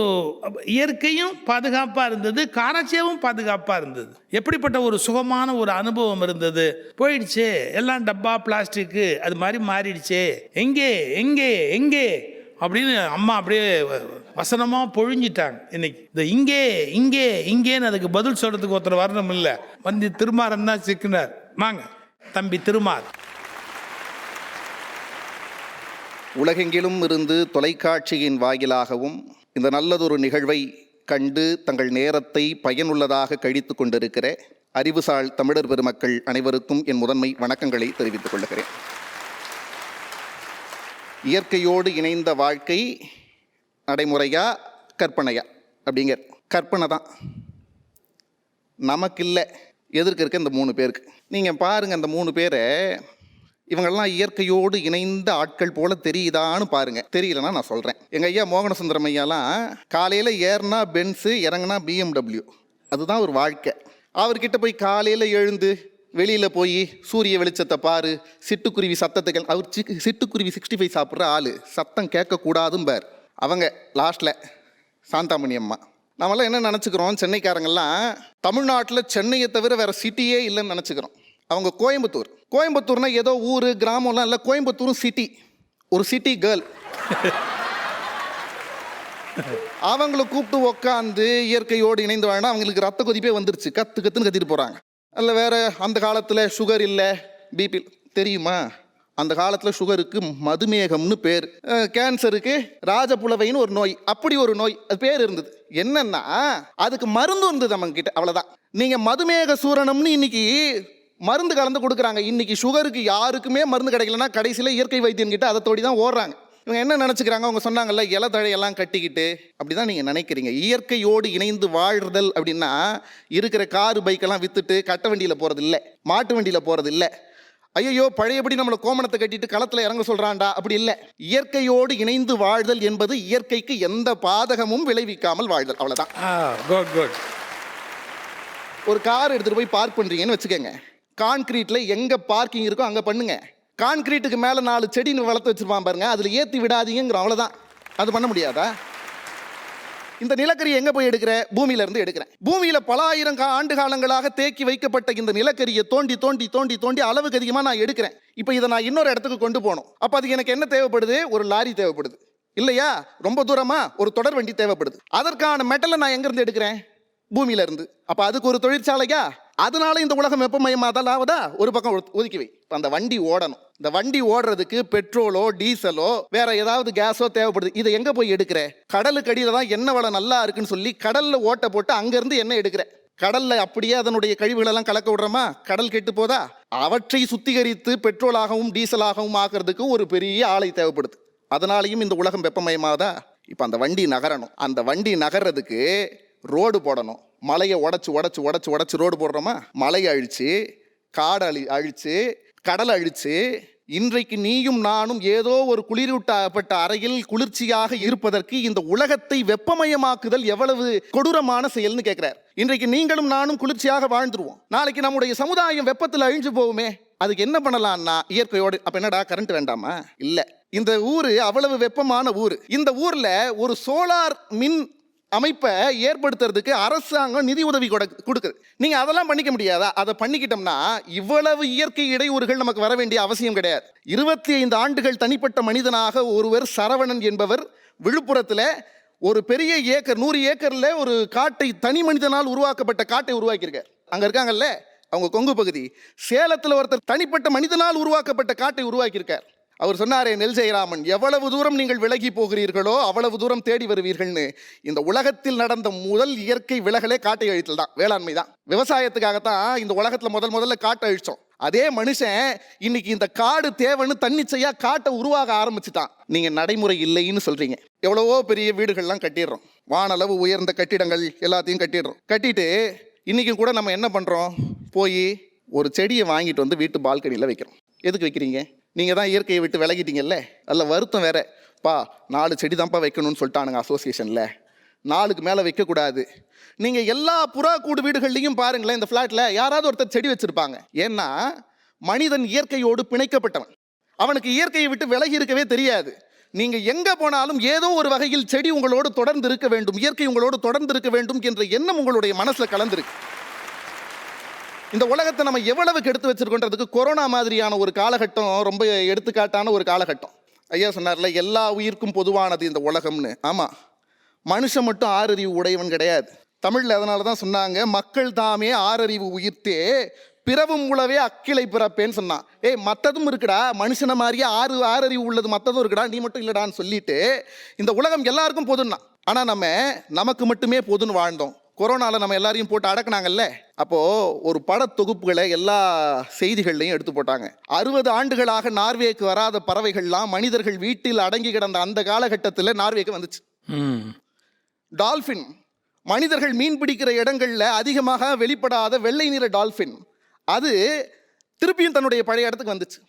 இயற்கையும் பாதுகாப்பாக இருந்தது, காரச்சேவும் பாதுகாப்பாக இருந்தது. எப்படிப்பட்ட ஒரு சுகமான ஒரு அனுபவம் இருந்தது. போயிடுச்சு எல்லாம் டப்பா பிளாஸ்டிக்கு அது மாதிரி மாறிடுச்சு. எங்கே எங்கே எங்கே அப்படின்னு அம்மா அப்படியே வசனமாக பொழிஞ்சிட்டாங்க. இன்னைக்கு இந்த இங்கே இங்கே இங்கேன்னு அதுக்கு பதில் சொல்கிறதுக்கு ஒருத்தர் வரணும் இல்லை, வந்து திருமாறன் தான் சிக்கினார். வாங்க தம்பி திருமார். உலகெங்கிலும் இருந்து தொலைக்காட்சியின் வாயிலாகவும் இந்த நல்லதொரு நிகழ்வை கண்டு தங்கள் நேரத்தை பயனுள்ளதாக கழித்து கொண்டிருக்கிற அறிவுசால் தமிழர் பெருமக்கள் அனைவருக்கும் என் முதன்மை வணக்கங்களை தெரிவித்துக் கொள்கிறேன். இயற்கையோடு இணைந்த வாழ்க்கை நடைமுறையா கற்பனையா அப்படிங்கிற கற்பனை தான், நமக்கு இல்லை, எதிர்க்க இருக்க இந்த 3 பேருக்கு. நீங்கள் பாருங்கள், அந்த 3 பேரை இவங்கெல்லாம் இயற்கையோடு இணைந்த ஆட்கள் போல தெரியுதான்னு பாருங்க. தெரியலன்னா நான் சொல்கிறேன். எங்கள் ஐயா மோகனசுந்தரம் ஐயாலாம் காலையில் ஏறினா பென்ஸு, இறங்கினா BMW, அதுதான் ஒரு வாழ்க்கை. அவர்கிட்ட போய் காலையில் எழுந்து வெளியில் போய் சூரிய வெளிச்சத்தை பாரு, சிட்டுக்குருவி சத்தத்துக்கு, அவர் சிட்டுக்குருவி 65 சாப்பிட்ற ஆள், சத்தம் கேட்கக்கூடாதும் பார். அவங்க லாஸ்ட்டில் சாந்தாமணி அம்மா. நம்மளாம் என்ன நினச்சிக்கிறோம், சென்னைக்காரங்கெல்லாம் தமிழ்நாட்டில் சென்னையை தவிர வேறு சிட்டியே இல்லைன்னு நினச்சிக்கிறோம். அவங்க கோயம்புத்தூர்னா ஏதோ ஊர் கிராமம்லாம் இல்லை, கோயம்புத்தூரும் சிட்டி, ஒரு சிட்டி கேர்ள். அவங்கள கூப்பிட்டு உக்காந்து இயற்கையோடு இணைந்து வாழனா அவங்களுக்கு ரத்த கொதிப்பே வந்துருச்சு, கத்துன்னு கத்திட்டு போகிறாங்க. அல்ல வேற அந்த காலத்தில் சுகர் இல்லை, பிபி தெரியுமா? அந்த காலத்தில் சுகருக்கு மதுமேகம்னு பேர், கேன்சருக்கு ராஜபுலவைன்னு ஒரு நோய், அப்படி ஒரு நோய், அது பேர் இருந்தது. என்னன்னா அதுக்கு மருந்து இருந்தது நம்ம கிட்ட, அவ்வளோதான். நீங்கள் மதுமேக சூரணம்னு இன்னைக்கு மருந்து கலந்து கொடுக்குறாங்க. இன்னைக்கு சுகருக்கு யாருக்குமே மருந்து கிடைக்கலன்னா கடைசியில் இயற்கை வைத்தியன்கிட்ட அதை தோடி தான் ஓடுறாங்க. இவங்க என்ன நினச்சிக்கிறாங்க, அவங்க சொன்னாங்கல்ல இலை தழையெல்லாம் கட்டிக்கிட்டு, அப்படி தான் நீங்கள் நினைக்கிறீங்க. இயற்கையோடு இணைந்து வாழ்தல் அப்படின்னா இருக்கிற காரு பைக்கெல்லாம் விற்றுட்டு கட்ட வண்டியில் போகிறது இல்லை, மாட்டு வண்டியில் போகிறது இல்லை. ஐயோ பழையபடி நம்மளை கோமணத்தை கட்டிட்டு களத்தில் இறங்க சொல்கிறான்டா, அப்படி இல்லை. இயற்கையோடு இணைந்து வாழ்தல் என்பது இயற்கைக்கு எந்த பாதகமும் விளைவிக்காமல் வாழ்தல், அவ்வளோதான். ஒரு கார் எடுத்துகிட்டு போய் பார்க் பண்ணுறீங்கன்னு வச்சுக்கோங்க, கான்கிரீட்டில் எங்கே பார்க்கிங் இருக்கோ அங்கே பண்ணுங்க. கான்கிரீட்டுக்கு மேலே 4 செடின்னு வளர்த்து வச்சுருப்பான் பாருங்க, அதில் ஏற்றி விடாதீங்கிறோம், அவ்வளோதான். அது பண்ண முடியாதா? இந்த நிலக்கரி எங்கே போய் எடுக்கிறேன்? பூமியிலேருந்து எடுக்கிறேன். பூமியில் பல ஆயிரம் ஆண்டு காலங்களாக தேக்கி வைக்கப்பட்ட இந்த நிலக்கரியை தோண்டி தோண்டி தோண்டி தோண்டி அளவுக்கு அதிகமாக நான் எடுக்கிறேன். இப்போ இதை நான் இன்னொரு இடத்துக்கு கொண்டு போகணும். அப்போ அதுக்கு எனக்கு என்ன தேவைப்படுது? ஒரு லாரி தேவைப்படுது இல்லையா? ரொம்ப தூரமாக ஒரு தொடர் வண்டி தேவைப்படுது. அதற்கான மெட்டலை நான் எங்கேருந்து எடுக்கிறேன்? பூமியிலேருந்து. அப்போ அதுக்கு ஒரு தொழிற்சாலையா? அதனால இந்த உலகம் வெப்பமயமாதல் ஆகுதா? ஒரு பக்கம் ஒதுக்கி வை. அந்த வண்டி ஓடணும். இந்த வண்டி ஓடுறதுக்கு பெட்ரோலோ டீசலோ வேற ஏதாவது கேஸோ தேவைப்படுது. இதை எங்க போய் எடுக்கிற? கடலுக்கு அடியில தான் எண்ணெய் வளம் நல்லா இருக்குன்னு சொல்லி கடல்ல ஓட்ட போட்டு அங்கிருந்து எண்ணெய் எடுக்கிற. கடல்ல அப்படியே அதனுடைய கழிவுகளெல்லாம் கலக்க விடுறோமா? கடல் கெட்டு போதா? அவற்றை சுத்திகரித்து பெட்ரோலாகவும் டீசலாகவும் ஆக்குறதுக்கு ஒரு பெரிய ஆலை தேவைப்படுது. அதனாலையும் இந்த உலகம் வெப்பமயமாதா? இப்போ அந்த வண்டி நகரணும். அந்த வண்டி நகர்றதுக்கு ரோடு போடணும். மலையை உடச்சு உடச்சு உடச்சு உடச்சு ரோடு போடுறோமா? மலையை அழிச்சு, காடு அழிச்சு, கடலை அழிச்சு, இன்றைக்கு நீயும் நானும் ஏதோ ஒரு குளிரூட்டப்பட்ட அறையில் குளிர்ச்சியாக இருப்பதற்கு இந்த உலகத்தை வெப்பமயமாக்குதல் எவ்வளவு கொடூரமான செயல்னு கேட்கிறார். இன்றைக்கு நீங்களும் நானும் குளிர்ச்சியாக வாழ்ந்துருவோம், நாளைக்கு நம்முடைய சமுதாயம் வெப்பத்தில் அழிஞ்சு போகுமே. அதுக்கு என்ன பண்ணலாம்னா இயற்கையோடு. அப்ப என்னடா கரண்ட் வேண்டாமா? இல்ல, இந்த ஊரு அவ்வளவு வெப்பமான ஊர். இந்த ஊர்ல ஒரு சோலார் மின் அமைப்பை ஏற்படுத்துறதுக்கு அரசாங்கம் நிதி உதவி கொடுக்குது. நீங்க அதெல்லாம் பண்ணிக்க முடியாதா? அதை பண்ணிக்கிட்டோம்னா இவ்வளவு இயற்கை இடையூறுகள் நமக்கு வர வேண்டிய அவசியம் கிடையாது. 25 ஆண்டுகள் தனிப்பட்ட மனிதனாக ஒருவர் சரவணன் என்பவர் விழுப்புரத்தில் ஒரு பெரிய ஏக்கர் 100 ஏக்கர்ல ஒரு காட்டை, தனி மனிதனால் உருவாக்கப்பட்ட காட்டை உருவாக்கியிருக்கார். அங்க இருக்காங்கல்ல அவங்க கொங்கு பகுதி. சேலத்தில் ஒருத்தர் தனிப்பட்ட மனிதனால் உருவாக்கப்பட்ட காட்டை உருவாக்கியிருக்கார். அவர் சொன்னாரே, நெல் ஜெயராமன், எவ்வளவு தூரம் நீங்கள் விலகி போகிறீர்களோ அவ்வளவு தூரம் தேடி வருவீர்கள்னு. இந்த உலகத்தில் நடந்த முதல் இயற்கை விலகலே காட்டை அழித்தல் தான், வேளாண்மை தான். விவசாயத்துக்காகத்தான் இந்த உலகத்தில் முதல்ல காட்டை அழிச்சோம். அதே மனுஷன் இன்னைக்கு இந்த காடு தேவைன்னு தன்னிச்சையா காட்டை உருவாக ஆரம்பிச்சுட்டான். நீங்க நடைமுறை இல்லைன்னு சொல்றீங்க. எவ்வளவோ பெரிய வீடுகள்லாம் கட்டிடுறோம், வானளவு உயர்ந்த கட்டிடங்கள் எல்லாத்தையும் கட்டிட்டு இன்னைக்கும் கூட நம்ம என்ன பண்றோம்? போய் ஒரு செடியை வாங்கிட்டு வந்து வீட்டு பால்கனியில் வைக்கிறோம். எதுக்கு வைக்கிறீங்க? நீங்கள் தான் இயற்கையை விட்டு விலகிட்டீங்கல்ல. அதில் வருத்தம் வேற. 4 செடி தான்ப்பா வைக்கணும்னு சொல்லிட்டானுங்க அசோசியேஷனில், 4க்கு மேலே வைக்கக்கூடாது. நீங்கள் எல்லா புறா கூடு வீடுகள்லையும் பாருங்களேன், இந்த ஃப்ளாட்டில் யாராவது ஒருத்தர் செடி வச்சுருப்பாங்க. ஏன்னா மனிதன் இயற்கையோடு பிணைக்கப்பட்டவன், அவனுக்கு இயற்கையை விட்டு விலகி இருக்கவே தெரியாது. நீங்கள் எங்கே போனாலும் ஏதோ ஒரு வகையில் செடி உங்களோடு தொடர்ந்து இருக்க வேண்டும், இயற்கை உங்களோடு தொடர்ந்து இருக்க வேண்டும் என்ற எண்ணம் உங்களுடைய மனசில் கலந்துருக்கு. இந்த உலகத்தை நம்ம எவ்வளவு கெடுத்து வச்சிருக்கோன்றதுக்கு கொரோனா மாதிரியான ஒரு காலகட்டம் ரொம்ப எடுத்துக்காட்டான ஒரு காலகட்டம். ஐயா சொன்னார்ல, எல்லா உயிர்க்கும் பொதுவானது இந்த உலகம்னு. ஆமாம், மனுஷன் மட்டும் 6 அறிவு உடையவன் கிடையாது. தமிழில் அதனால தான் சொன்னாங்க, மக்கள் தாமே 6 அறிவு உயிர்த்தே பிறவும் உளவே அக்கிளை பிறப்பேன்னு சொன்னான். மற்றதும் இருக்குடா, மனுஷனை மாதிரியே 6 அறிவு உள்ளது மற்றதும் இருக்குடா, நீ மட்டும் இல்லடான்னு சொல்லிட்டு இந்த உலகம் எல்லாருக்கும் பொதுன்னா. ஆனால் நமக்கு மட்டுமே பொதுன்னு வாழ்ந்தோம். கொரோனாவில் நம்ம எல்லாரையும் போட்டு அடக்குனாங்கல்ல. அப்போது ஒரு படத்தொகுப்புகளை எல்லா செய்திகள்லையும் எடுத்து போட்டாங்க. 60 ஆண்டுகளாக நார்வேக்கு வராத பறவைகள்லாம் மனிதர்கள் வீட்டில் அடங்கி கிடந்த அந்த காலகட்டத்தில் நார்வேக்கு வந்துச்சு. டால்ஃபின், மனிதர்கள் மீன் பிடிக்கிற இடங்களில் அதிகமாக வெளிப்படாத வெள்ளை நிற டால்ஃபின், அது திருப்பியும் தன்னுடைய பழைய இடத்துக்கு வந்துச்சு.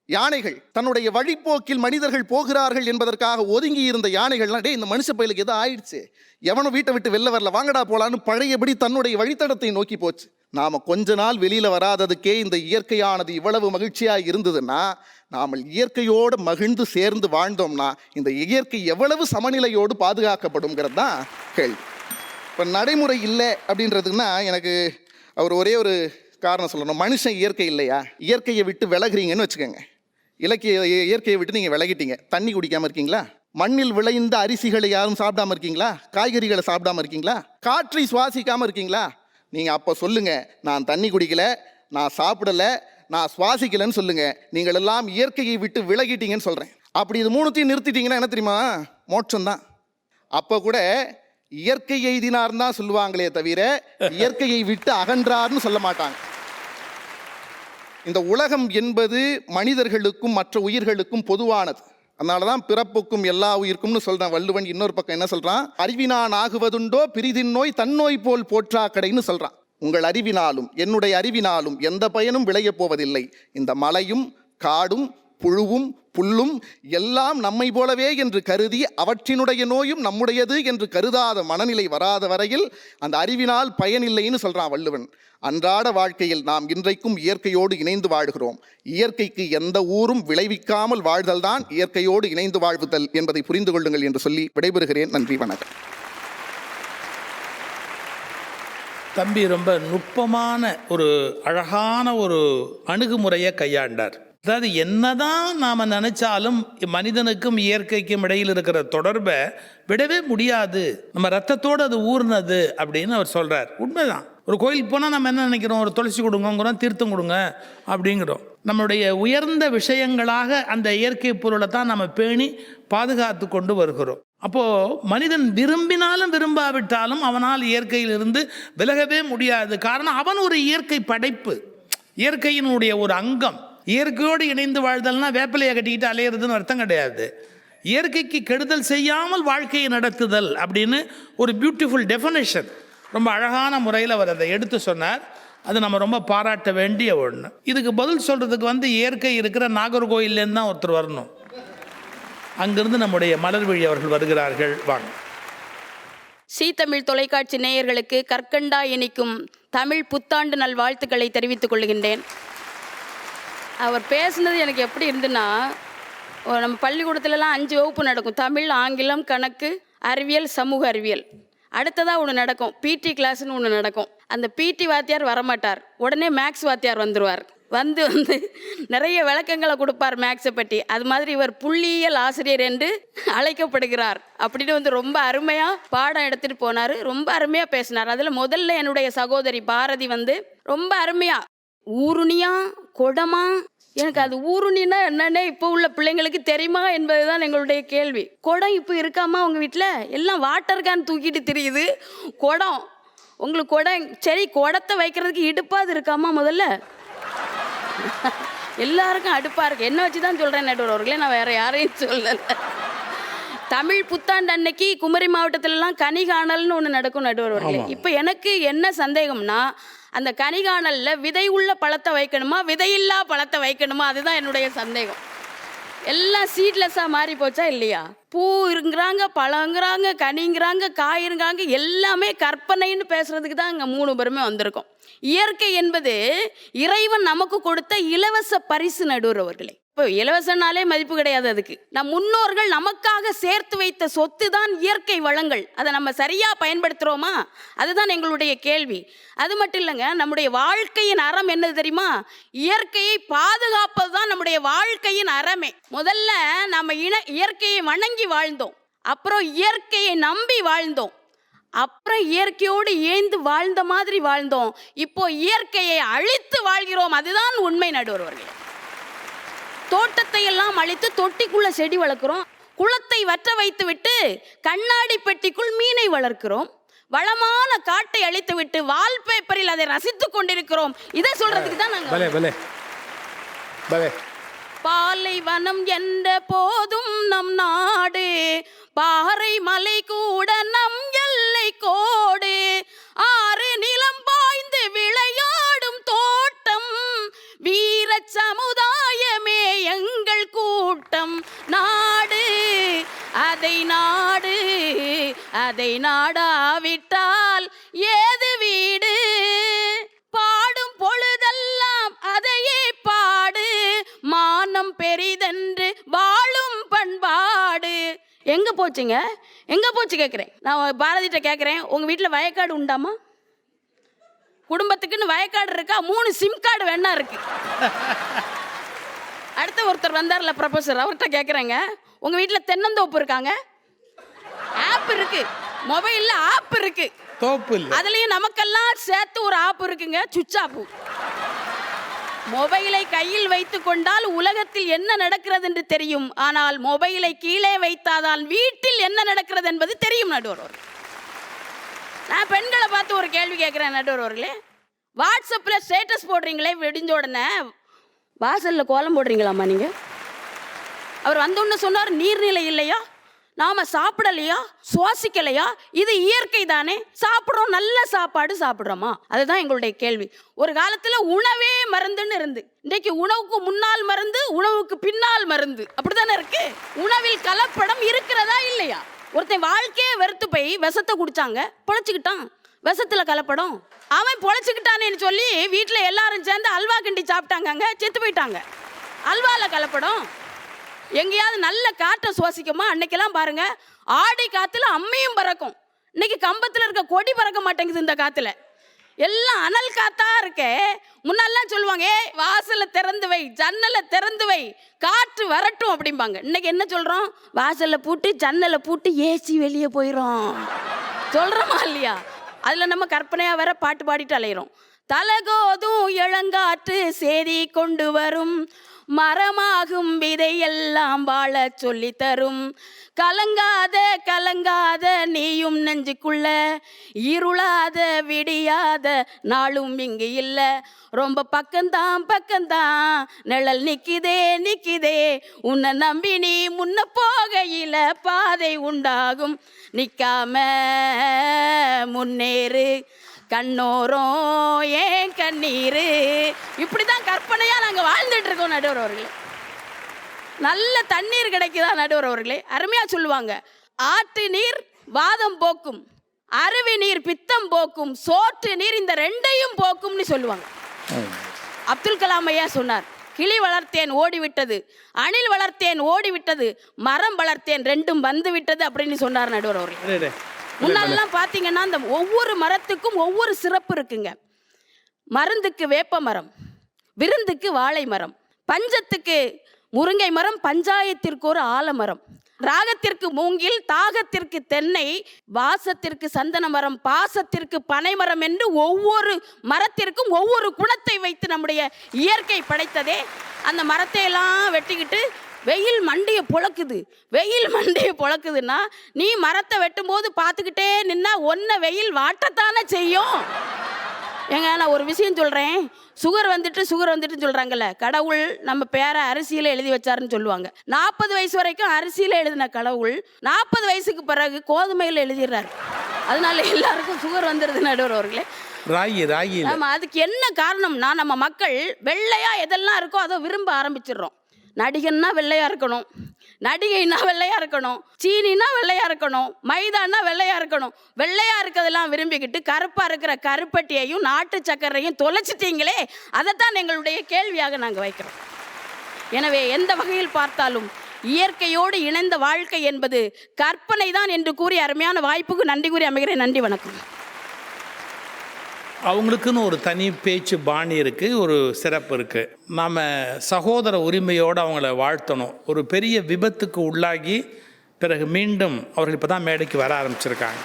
யானைகள், தன்னுடைய வழிப்போக்கில் மனிதர்கள் போகிறார்கள் என்பதற்காக ஒதுங்கி இருந்த யானைகள்லாம், இந்த மனுஷ பயிலுக்கு எதோ ஆயிடுச்சு, எவனும் வீட்டை விட்டு வெளில வரல, வாங்கடா போலான்னு பழையபடி தன்னுடைய வழித்தடத்தை நோக்கி போச்சு. நாம் கொஞ்ச நாள் வெளியில் வராததுக்கே இந்த இயற்கையானது இவ்வளவு மகிழ்ச்சியாக இருந்ததுன்னா, நாம் இயற்கையோடு மகிழ்ந்து சேர்ந்து வாழ்ந்தோம்னா இந்த இயற்கை எவ்வளவு சமநிலையோடு பாதுகாக்கப்படுங்கிறது தான் கேள்வி. இப்போ நடைமுறை இல்லை அப்படின்றதுன்னா எனக்கு அவர் ஒரே ஒரு காரணம் சொல்லணும். மனுஷன் இயற்கை இல்லையா? இயற்கையை விட்டு விலகுறீங்கன்னு வச்சுக்கோங்க. இயற்கையை விட்டு நீங்கள் விலகிட்டீங்க. தண்ணி குடிக்காமல் இருக்கீங்களா? மண்ணில் விளைந்த அரிசிகளை யாரும் சாப்பிடாம இருக்கீங்களா? காய்கறிகளை சாப்பிடாம இருக்கீங்களா? காற்றை சுவாசிக்காமல் இருக்கீங்களா? நீங்கள் அப்போ சொல்லுங்கள், நான் தண்ணி குடிக்கலை, நான் சாப்பிடலை, நான் சுவாசிக்கலைன்னு சொல்லுங்கள். நீங்கள் எல்லாம் இயற்கையை விட்டு விலகிட்டீங்கன்னு சொல்கிறேன். அப்படி இது 3த்தையும் நிறுத்திட்டீங்கன்னா என்ன தெரியுமா? மோட்சம்தான். அப்போ கூட இயற்கை எய்தினார்னு தான் சொல்லுவாங்களே தவிர இயற்கையை விட்டு அகன்றார்னு சொல்ல மாட்டாங்க. இந்த உலகம் என்பது மனிதர்களுக்கும் மற்ற உயிர்களுக்கும் பொதுவானது. அதனால தான் பிறப்புக்கும் எல்லா உயிர்க்கும்னு சொல்கிறான் வள்ளுவன். இன்னொரு பக்கம் என்ன சொல்கிறான்? அறிவினான் ஆகுவதுண்டோ பிரிதின் நோய் தன்னோய் போல் போற்றா கடைன்னு சொல்கிறான். உங்கள் அறிவினாலும் என்னுடைய அறிவினாலும் எந்த பயனும் விளையப் போவதில்லை. இந்த மலையும் காடும் புழுவும் புல்லும் எல்லாம் நம்மை போலவே என்று கருதி அவற்றினுடைய நோயும் நம்முடையது என்று கருதாத மனநிலை வராத வரையில் அந்த அறிவினால் பயனில்லைன்னு சொல்கிறான் வள்ளுவன். அன்றாட வாழ்க்கையில் நாம் இன்றைக்கும் இயற்கையோடு இணைந்து வாழ்கிறோம். இயற்கைக்கு எந்த ஊரும் விளைவிக்காமல் வாழ்தல் தான் இயற்கையோடு இணைந்து வாழ்வுதல் என்பதை புரிந்து கொள்ளுங்கள் என்று சொல்லி விடைபெறுகிறேன். நன்றி, வணக்கம். தம்பி ரொம்ப நுட்பமான ஒரு அழகான ஒரு அணுகுமுறையை கையாண்டார். அதாவது என்னதான் நாம் நினச்சாலும் மனிதனுக்கும் இயற்கைக்கும் இடையில் இருக்கிற தொடர்பை விடவே முடியாது, நம்ம ரத்தத்தோடு அது ஊர்னது அப்படின்னு அவர் சொல்கிறார். உண்மைதான். ஒரு கோயிலுக்கு போனால் நம்ம என்ன நினைக்கிறோம்? ஒரு துளசி கொடுங்கிறோம், தீர்த்தம் கொடுங்க அப்படிங்கிறோம். நம்மளுடைய உயர்ந்த விஷயங்களாக அந்த இயற்கை பொருளை தான் நம்ம பேணி பாதுகாத்து கொண்டு வருகிறோம். அப்போது மனிதன் விரும்பினாலும் விரும்பாவிட்டாலும் அவனால் இயற்கையிலிருந்து விலகவே முடியாது. காரணம், அவன் ஒரு இயற்கை படைப்பு, இயற்கையினுடைய ஒரு அங்கம். இயற்கையோடு இணைந்து வாழ்தல்னா வேப்பிலையை கட்டிக்கிட்டு அலையிறதுன்னு அர்த்தம் கிடையாது. இயற்கைக்கு கெடுதல் செய்யாமல் வாழ்க்கையை நடத்துதல் அப்படின்னு ஒரு பியூட்டிஃபுல் டெஃபினேஷன் ரொம்ப அழகான முறையில் அவர் அதை எடுத்து சொன்னார். அது நம்ம ரொம்ப பாராட்ட வேண்டிய ஒன்று. இதுக்கு பதில் சொல்கிறதுக்கு இயற்கை இருக்கிற நாகர்கோயிலேருந்து தான் ஒருத்தர் வரணும். அங்கிருந்து நம்முடைய மலர்விழி அவர்கள் வருகிறார்கள். வாங்க. சி தமிழ் தொலைக்காட்சி நேயர்களுக்கு கற்கண்டா இனிக்கும் தமிழ் புத்தாண்டு நல்வாழ்த்துக்களை தெரிவித்துக் கொள்கின்றேன். அவர் பேசுனது எனக்கு எப்படி இருந்துன்னா, நம்ம பள்ளிக்கூடத்துலலாம் 5 வகுப்பு நடக்கும். தமிழ், ஆங்கிலம், கணக்கு, அறிவியல், சமூக அறிவியல். அடுத்ததாக ஒன்று நடக்கும், பிடி கிளாஸ்னு ஒன்று நடக்கும். அந்த பிடி வாத்தியார் வரமாட்டார், உடனே மேக்ஸ் வாத்தியார் வந்துடுவார். வந்து நிறைய விளக்கங்களை கொடுப்பார் மேக்ஸை பற்றி. அது மாதிரி இவர் புள்ளியியல் ஆசிரியர் என்று அழைக்கப்படுகிறார் அப்படின்னு ரொம்ப அருமையாக பாடம் எடுத்துகிட்டு போனார். ரொம்ப அருமையாக பேசினார். அதில் முதல்ல என்னுடைய சகோதரி பாரதி ரொம்ப அருமையாக ஊருணியா குடமா, எனக்கு அது ஊருணின்னா என்னன்னே இப்போ உள்ள பிள்ளைங்களுக்கு தெரியுமா என்பது தான் எங்களுடைய கேள்வி. குடம் இப்போ இருக்காமா உங்கள் வீட்டில்? எல்லாம் வாட்டர் கேன் தூக்கிட்டு தெரியுது. குடம், உங்களுக்கு குடம் சரி, குடத்தை வைக்கிறதுக்கு இடுப்பாது இருக்காமா முதல்ல? எல்லாருக்கும் அடுப்பாக இருக்குது. என்ன வச்சு தான் சொல்கிறேன் நடுவர் அவர்களே, நான் வேறு யாரையும் சொல்லலை. தமிழ் புத்தாண்டு அன்னைக்கு குமரி மாவட்டத்திலலாம் கனிகாணல்னு ஒன்று நடக்கும் நடுவர் அவர்களே. இப்போ எனக்கு என்ன சந்தேகம்னா, அந்த கனிகாணலில் விதை உள்ள பழத்தை வைக்கணுமா, விதையில்லா பழத்தை வைக்கணுமா, அதுதான் என்னுடைய சந்தேகம். எல்லாம் சீட்லெஸ்ஸாக மாறி போச்சா இல்லையா? பூ இருங்கிறாங்க, பழங்கிறாங்க, கனிங்கிறாங்க, காயிருங்கிறாங்க, எல்லாமே கற்பனைன்னு பேசுறதுக்கு தான் இங்கே 3 பேருமே வந்திருக்கோம். இயற்கை என்பது இறைவன் நமக்கு கொடுத்த இலவச பரிசு நடுவர் அவர்களே. இப்போ இலவசனாலே மதிப்பு கிடையாது அதுக்கு. நம் முன்னோர்கள் நமக்காக சேர்த்து வைத்த சொத்து தான் இயற்கை வளங்கள். அதை நம்ம சரியாக பயன்படுத்துகிறோமா? அதுதான் எங்களுடைய கேள்வி. அது மட்டும் இல்லைங்க, நம்முடைய வாழ்க்கையின் அறம் என்னது தெரியுமா? இயற்கையை பாதுகாப்பது தான் நம்முடைய வாழ்க்கையின் அறமே. முதல்ல நம்ம இயற்கையை வணங்கி வாழ்ந்தோம், அப்புறம் இயற்கையை நம்பி வாழ்ந்தோம், அப்புறம் இயற்கையோடு ஏந்து வாழ்ந்த மாதிரி வாழ்ந்தோம். இப்போ இயற்கையை அழித்து வாழ்கிறோம். அதுதான் உண்மை நடுவர்களே. தோட்டத்தை எல்லாம் அழித்து தொட்டிக்குள்ள செடி வளர்க்குறோம், குளத்தை வற்ற வைத்து விட்டு கண்ணாடி பெட்டிக்குள் மீனை வளர்க்கிறோம், வளமான காட்டை அழித்து விட்டு வால்பேப்பரில் அதை ரசித்துக் கொண்டிருக்கிறோம். இதை சொல்றதுக்கு தான் நாங்கள் பாலைவனம் என்ற போதும் நம் நாடு, பாறை மலை கூட நம் எல்லை கோடு, ஆறு நிலம் பாய்ந்து விளையாடும் தோட்டம், வீர சமுதாயமே எங்கள் கூட்டம். நாடு அதை நாடாவிட்டால் ஏது வீடு, பாடும் பொழுதெல்லாம் அதையே பாடு, மானம் பெரிதென்று வாழும் பண்பாடு. எங்க போச்சுங்க, எங்க போச்சு கேட்குறேன். நான் பாரதிட்ட கேட்குறேன், உங்க வீட்டில் வயக்காடு உண்டாமா? குடும்பத்துக்குன்னு வயக்காடு இருக்கா? 3 சிம் கார்டு வேணா இருக்கு. அடுத்த ஒருத்தர் வந்தார்ல ப்ரொஃபஸர், அவர்கிட்ட கேட்குறேங்க, உங்க வீட்டில் தென்னந்தோப்பு இருக்காங்க? ஆப் இருக்கு, மொபைலில் ஆப் இருக்கு, தோப்பு இல்லை, அதுலேயும் நமக்கெல்லாம் சேர்த்து ஒரு ஆப் இருக்குங்க, சுவிட்ச் ஆப்பு. மொபைலை கையில் வைத்து கொண்டால் உலகத்தில் என்ன நடக்கிறது என்று தெரியும், ஆனால் மொபைலை கீழே வைத்தாதான் வீட்டில் என்ன நடக்கிறது என்பது தெரியும் நடுவர். நான் பெண்களை பார்த்து ஒரு கேள்வி கேட்குறேன் நடுவர் அவர்களே. வாட்ஸ்அப்பில் ஸ்டேட்டஸ் போடுறீங்களே, விடிஞ்ச உடனே வாசலில் கோலம் போடுறீங்களாம்மா நீங்கள்? அவர் வந்தோன்னு சொன்னார், நீர்நிலை இல்லையா, நாம் சாப்பிடலையா, சுவாசிக்கலையா, இது இயற்கை தானே, சாப்பிட்றோம், நல்ல சாப்பாடு சாப்பிட்றோமா? அதுதான் எங்களுடைய கேள்வி. ஒரு காலத்தில் உணவே மருந்துன்னு இருந்து, இன்றைக்கு உணவுக்கு முன்னால் மருந்து, உணவுக்கு பின்னால் மருந்து, அப்படி தானே இருக்கு. உணவில் கலப்படம் இருக்கிறதா இல்லையா? ஒருத்தன் வாழ்க்கையே வெறுத்து போய் விஷத்தை குடிச்சாங்க, பொழைச்சிக்கிட்டான். விஷத்தில் கலப்படம், அவன் பொழைச்சிக்கிட்டானேன்னு சொல்லி வீட்டில் எல்லாரும் சேர்ந்து அல்வா கிண்டி சாப்பிட்டாங்க, செத்து போயிட்டாங்க. அல்வாவில் கலப்படம். எங்கேயாவது நல்ல காற்றை சுவாசிக்குமா? அன்னைக்கெல்லாம் பாருங்க, ஆடி காத்துல அம்மையும் பறக்கும். இன்னைக்கு கம்பத்தில் இருக்க கொடி பறக்க மாட்டேங்குது இந்த காத்துல, எல்லாம் அனல் காத்தா இருக்கே. முன்னெல்லாம் சொல்லுவாங்க, வாசலை திறந்து வை, ஜன்னலை திறந்து வை, காற்று வரட்டும் அப்படிம்பாங்க. இன்னைக்கு என்ன சொல்றோம்? வாசலை பூட்டு, ஜன்னலை பூட்டு, ஏசி வெளியே போயிடும் சொல்றோமா இல்லையா? அதுல நம்ம கற்பனையா வர பாட்டு பாடிட்டு அலையிறோம். தலகோதும் இளங்காற்று சேதி கொண்டு வரும், மரமாகும் விதையெல்லாம் வாழ சொல்லி தரும், கலங்காத கலங்காத நீயும் நெஞ்சுக்குள்ள, இருளாத விடியாத நாளும் இங்கு இல்லை, ரொம்ப பக்கம்தான் பக்கம்தான் நிழல் நிற்கிதே நிற்கிதே, உன்னை நம்பி நீ முன்ன போகையில பாதை உண்டாகும், நிற்காம முன்னேறு கண்ணோரம் ஏன் கண்ணீர். இப்படிதான் கற்பனையா நாங்கள் வாழ்ந்துட்டு இருக்கோம் நடுவர் அவர்களே. நல்ல தண்ணீர் கிடைக்குதா நடுவர் அவர்களே? அருமையா சொல்லுவாங்க, ஆற்று நீர் வாதம் போக்கும், அருவி நீர் பித்தம் போக்கும், சோற்று நீர் இந்த 2ஐயும் போக்கும்னு சொல்லுவாங்க. அப்துல் கலாம் ஐயா சொன்னார், கிளி வளர்த்தேன் ஓடிவிட்டது, அணில் வளர்த்தேன் ஓடிவிட்டது, மரம் வளர்த்தேன் ரெண்டும் வந்து விட்டது அப்படின்னு சொன்னார் நடுவர் அவர்கள். முன்னாலெல்லாம் பார்த்தீங்கன்னா இந்த ஒவ்வொரு மரத்துக்கும் ஒவ்வொரு சிறப்பு இருக்குங்க. மருந்துக்கு வேப்ப மரம், விருந்துக்கு வாழை மரம், பஞ்சத்துக்கு முருங்கை மரம், பஞ்சாயத்திற்கு ஒரு ஆலமரம், ராகத்திற்கு மூங்கில், தாகத்திற்கு தென்னை, வாசத்திற்கு சந்தன மரம், பாசத்திற்கு பனை மரம் என்று ஒவ்வொரு மரத்திற்கும் ஒவ்வொரு குணத்தை வைத்து நம்முடைய இயற்கை படைத்ததே. அந்த மரத்தை எல்லாம் வெட்டிக்கிட்டு வெயில் மண்டையை பொழக்குது, வெயில் மண்டையை பொழக்குதுன்னா நீ மரத்தை வெட்டும்போது பார்த்துக்கிட்டே நின்னா ஒன்றை வெயில் வாட்டத்தானே செய்யும். ஏங்க நான் ஒரு விஷயம் சொல்கிறேன், சுகர் வந்துட்டு சொல்கிறாங்கல்ல, கடவுள் நம்ம பேரை அரிசியில் எழுதி வச்சாருன்னு சொல்லுவாங்க. 40 வயசு வரைக்கும் அரிசியில் எழுதின கடவுள் 40 வயசுக்கு பிறகு கோதுமையில் எழுதிடுறாரு. அதனால எல்லாருக்கும் சுகர் வந்துடுது நடுவர் அவர்களே. ராகி நம்ம அதுக்கு என்ன காரணம்னா, நம்ம மக்கள் வெள்ளையா எதெல்லாம் இருக்கோ அதை விரும்ப ஆரம்பிச்சிடுறோம். நடிகன்னா வெள்ளையா இருக்கணும், நடிகைன்னா வெள்ளையா இருக்கணும், சீனினா வெள்ளையா இருக்கணும், மைதானா வெள்ளையா இருக்கணும். வெள்ளையா இருக்கிறதெல்லாம் விரும்பிக்கிட்டு கருப்பா இருக்கிற கருப்பட்டியையும் நாட்டு சர்க்கரையும் தொலைச்சிட்டீங்களே, அதைத்தான் எங்களுடைய கேள்வியாக நாங்கள் வைக்கிறோம். எனவே எந்த வகையில் பார்த்தாலும் இயற்கையோடு இணைந்த வாழ்க்கை என்பது கற்பனை தான் என்று கூறி அருமையான வாய்ப்புக்கு நன்றி கூறி அமைகிறேன். நன்றி, வணக்கம். அவங்களுக்குன்னு ஒரு தனி பேச்சு பாணி இருக்குது, ஒரு சிறப்பு இருக்குது. நாம் சகோதர உரிமையோடு அவங்கள வாழ்த்தணும். ஒரு பெரிய விபத்துக்கு உள்ளாகி பிறகு மீண்டும் அவர்கள் இப்போ தான் மேடைக்கு வர ஆரம்பிச்சிருக்காங்க.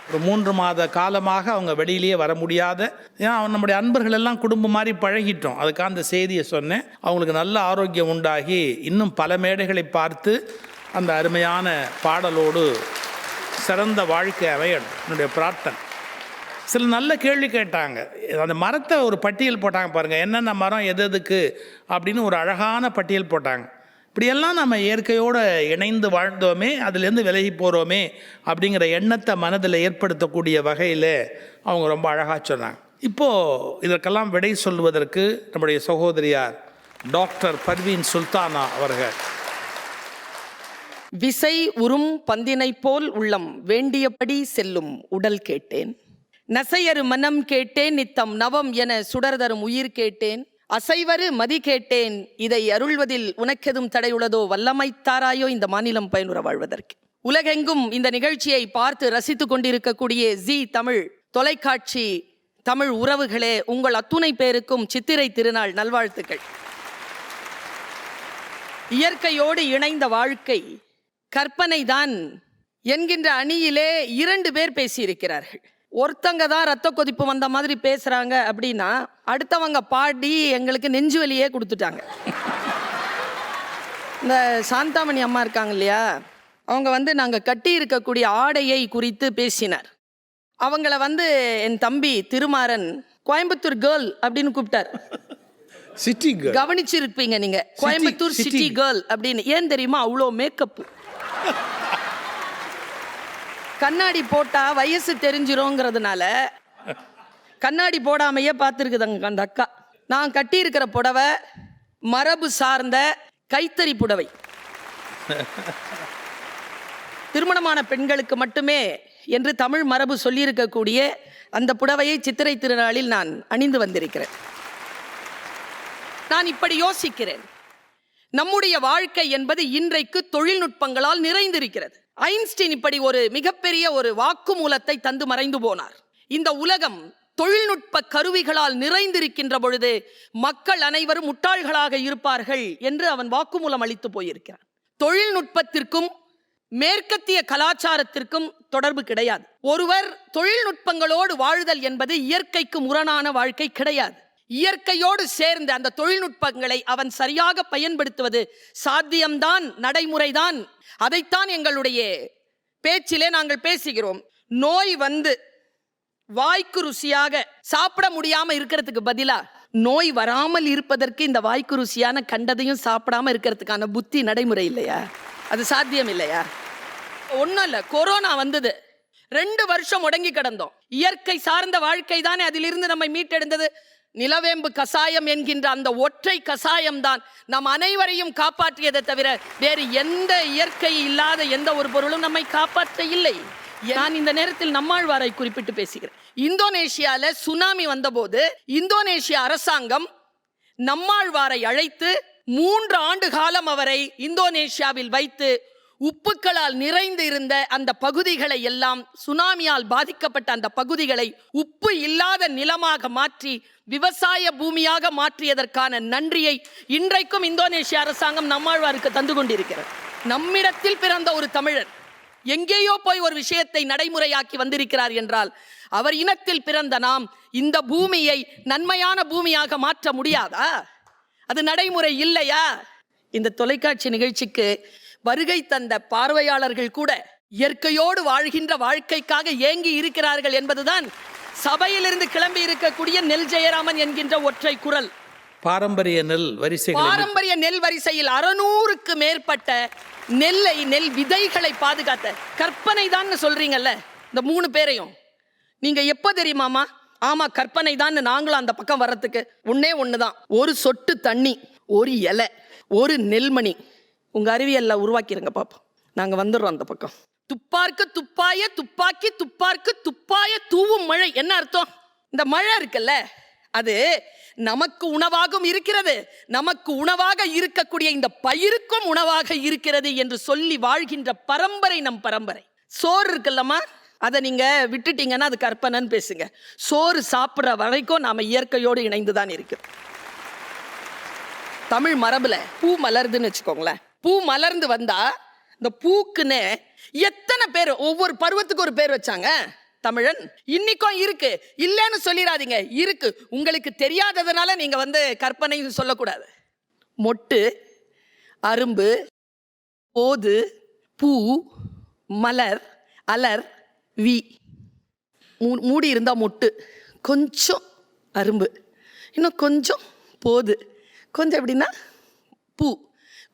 ஒரு 3 மாத காலமாக அவங்க வெளியிலேயே வர முடியாத, ஏன்னா நம்முடைய அன்பர்கள் எல்லாம் குடும்பம் மாதிரி பழகிட்டோம். அதுக்காக அந்த செய்தியை சொன்னேன். அவங்களுக்கு நல்ல ஆரோக்கியம் உண்டாகி இன்னும் பல மேடைகளை பார்த்து அந்த அருமையான பாடலோடு சிறந்த வாழ்க்கை அமையணும் என்னுடைய பிரார்த்தனை. சில நல்ல கேள்வி கேட்டாங்க. அந்த மரத்தை ஒரு பட்டியல் போட்டாங்க பாருங்கள், என்னென்ன மரம் எதுக்கு அப்படின்னு ஒரு அழகான பட்டியல் போட்டாங்க. இப்படியெல்லாம் நம்ம இயற்கையோடு இணைந்து வாழ்ந்தோமே, அதுலேருந்து விலகி போகிறோமே அப்படிங்கிற எண்ணத்தை மனதில் ஏற்படுத்தக்கூடிய வகையில் அவங்க ரொம்ப அழகாக சொன்னாங்க. இப்போது இதற்கெல்லாம் விடை சொல்வதற்கு நம்முடைய சகோதரியார் டாக்டர் பர்வீன் சுல்தானா அவர்கள். விசை உறும் பந்தினை போல் உள்ளம் வேண்டியபடி செல்லும் உடல் கேட்டேன், நசையரு மனம் கேட்டேன், நித்தம் நவம் என சுடர்தரும் உயிர் கேட்டேன், அசைவரு மதி கேட்டேன், இதை அருள்வதில் உனக்கெதும் தடையுள்ளதோ, வல்லமைத்தாராயோ இந்த மாநிலம் பயனுற வாழ்வதற்கு. உலகெங்கும் இந்த நிகழ்ச்சியை பார்த்து ரசித்து கொண்டிருக்கக்கூடிய ஜி தமிழ் தொலைக்காட்சி தமிழ் உறவுகளே, உங்கள் அத்துணை பேருக்கும் சித்திரை திருநாள் நல்வாழ்த்துக்கள். இயற்கையோடு இணைந்த வாழ்க்கை கற்பனை தான் என்கின்ற அணியிலே 2 பேர் பேசியிருக்கிறார்கள். ஒருத்தங்க தான் ரத்த கொதிப்பு வந்த மாதிரி பேசுறாங்க அப்படின்னா, அடுத்தவங்க பாடி எங்களுக்கு நெஞ்சு வலியே கொடுத்துட்டாங்க. இந்த சாந்தாமணி அம்மா இருக்காங்க இல்லையா, அவங்க நாங்கள் கட்டி இருக்கக்கூடிய ஆடையை குறித்து பேசினார். அவங்கள என் தம்பி திருமாறன் கோயம்புத்தூர் கேர்ள் அப்படின்னு கூப்பிட்டார். சிட்டி கேர்ள் கவனிச்சிருப்பீங்க நீங்க, கோயம்புத்தூர் சிட்டி கேர்ள் அப்படின்னு. ஏன் தெரியுமா? அவ்வளோ மேக்கப். கண்ணாடி போட்டா வயசு தெரிஞ்சிரும்ங்கிறதுனால கண்ணாடி போடாமையே பார்த்துருக்குதுங்க அந்த அக்கா. நான் கட்டி இருக்கிற புடவை மரபு சார்ந்த கைத்தறி புடவை, திருமணமான பெண்களுக்கு மட்டுமே என்று தமிழ் மரபு சொல்லியிருக்கக்கூடிய அந்த புடவையை சித்திரை திருநாளில் நான் அணிந்து வந்திருக்கிறேன். நான் இப்படி யோசிக்கிறேன், நம்முடைய வாழ்க்கை என்பது இன்றைக்கு தொழில்நுட்பங்களால் நிறைந்திருக்கிறது. ஐன்ஸ்டீன் இப்படி ஒரு மிகப்பெரிய ஒரு வாக்குமூலத்தை தந்து மறைந்து போனார். இந்த உலகம் தொழில்நுட்ப கருவிகளால் நிறைந்திருக்கின்ற பொழுது மக்கள் அனைவரும் முட்டாள்களாக இருப்பார்கள் என்று அவன் வாக்குமூலம் அளித்து போயிருக்கிறான். தொழில்நுட்பத்திற்கும் மேற்கத்திய கலாச்சாரத்திற்கும் தொடர்பு கிடையாது. ஒருவர் தொழில்நுட்பங்களோடு வாழ்தல் என்பது இயற்கைக்கு முரணான வாழ்க்கை கிடையாது. இயற்கையோடு சேர்ந்து அந்த தொழில்நுட்பங்களை அவன் சரியாக பயன்படுத்துவது சாத்தியம்தான், நடைமுறைதான். அதைத்தான் எங்களுடைய பேச்சிலே நாங்கள் பேசுகிறோம். நோய் வாய்க்கு ருசியாக சாப்பிட முடியாம இருக்கிறதுக்கு பதிலா நோய் வராமல் இருப்பதற்கு இந்த வாய்க்கு ருசியான கண்டதையும் சாப்பிடாம இருக்கிறதுக்கான புத்தி நடைமுறை இல்லையா? அது சாத்தியம் இல்லையா? ஒன்றும் இல்லை, கொரோனா 2 வருஷம் முடங்கி கிடந்தோம். இயற்கை சார்ந்த வாழ்க்கை தானே அதிலிருந்து நம்மை மீட்டெடுந்தது. நிலவேம்பு கசாயம் என்கின்ற அந்த ஒற்றை கசாயம்தான் நம் அனைவரையும் காப்பாற்றியதை தவிர வேறு எந்த இயற்கை இல்லாத எந்த ஒரு பொருளும் நம்மை காப்பாற்ற இல்லை. நான் இந்த நேரத்தில் நம்மாழ்வாரை குறிப்பிட்டு பேசுகிறேன். இந்தோனேஷியால சுனாமி வந்தபோது இந்தோனேஷிய அரசாங்கம் நம்மாழ்வாரை அழைத்து 3 ஆண்டு காலம் அவரை இந்தோனேஷியாவில் வைத்து உப்புக்களால் நிறைந்து இருந்த அந்த பகுதிகளை எல்லாம், சுனாமியால் பாதிக்கப்பட்ட அந்த பகுதிகளை உப்பு இல்லாத நிலமாக மாற்றி விவசாய பூமியாக மாற்றியதற்கான நன்றியை இன்றைக்கும் இந்தோனேஷிய அரசாங்கம் நம்மாழ்வாருக்கு தந்து கொண்டிருக்கிறது. நம்மிடத்தில் பிறந்த ஒரு தமிழர் எங்கேயோ போய் ஒரு விஷயத்தை நடைமுறையாக்கி வந்திருக்கிறார் என்றால், அவர் இனத்தில் பிறந்த நாம் இந்த பூமியை நன்மையான பூமியாக மாற்ற முடியாதா? அது நடைமுறை இல்லையா? இந்த தொலைக்காட்சி நிகழ்ச்சிக்கு வருகை தந்த பார்வையாளர்கள் கூட இயற்கையோடு வாழ்கின்ற வாழ்க்கைக்காக ஏங்கி இருக்கிறார்கள் என்பதுதான் சபையிலிருந்து கிளம்பி இருக்கக்கூடிய நெல் ஜெயராமன் என்கின்ற ஒற்றை குரல். பாரம்பரிய நெல் வரிசையில் 600க்கு மேற்பட்ட நெல் விதைகளை பாதுகாத்த கற்பனை தான் சொல்றீங்கல்ல இந்த 3 பேரையும். நீங்க எப்ப தெரியுமாமா? ஆமா, கற்பனை தான். நாங்களும் அந்த பக்கம் வர்றதுக்கு ஒண்ணுதான், ஒரு சொட்டு தண்ணி, ஒரு இலை, ஒரு நெல்மணி. உங்க அறிவியல்ல உருவாக்கிருங்க பாப்போம், நாங்க வந்துடுறோம் அந்த பக்கம். துப்பார்க்கு துப்பாய துப்பாக்கி, துப்பார்க்கு துப்பாய தூவும் மழை. என்ன அர்த்தம்? இந்த மழை இருக்குல்ல, அது நமக்கு உணவாகவும் இருக்கிறது, நமக்கு உணவாக இருக்கக்கூடிய இந்த பயிருக்கும் உணவாக இருக்கிறது என்று சொல்லி வாழ்கின்ற பரம்பரை நம் பரம்பரை. சோறு இருக்குல்லம்மா, அதை நீங்க விட்டுட்டீங்கன்னா அது கற்பனைன்னு பேசுங்க. சோறு சாப்பிட்ற வரைக்கும் நாம இயற்கையோடு இணைந்துதான் இருக்கு. தமிழ் மரபுல பூ மலருதுன்னு வச்சுக்கோங்களேன். பூ மலர்ந்து வந்தா இந்த பூக்குன்னு எத்தனை பேர் ஒவ்வொரு பருவத்துக்கு ஒரு பேர் வச்சாங்க தமிழன். இன்னைக்கும் இருக்கு, இல்லைன்னு சொல்லிடாதீங்க, இருக்கு. உங்களுக்கு தெரியாததுனால நீங்க கற்பனை சொல்லக்கூடாது. மொட்டு, அரும்பு, போது, பூ, மலர், அலர், வி. மூடி இருந்தா மொட்டு, கொஞ்சம் அரும்பு, இன்னும் கொஞ்சம் போது, கொஞ்சம் எப்படின்னா பூ,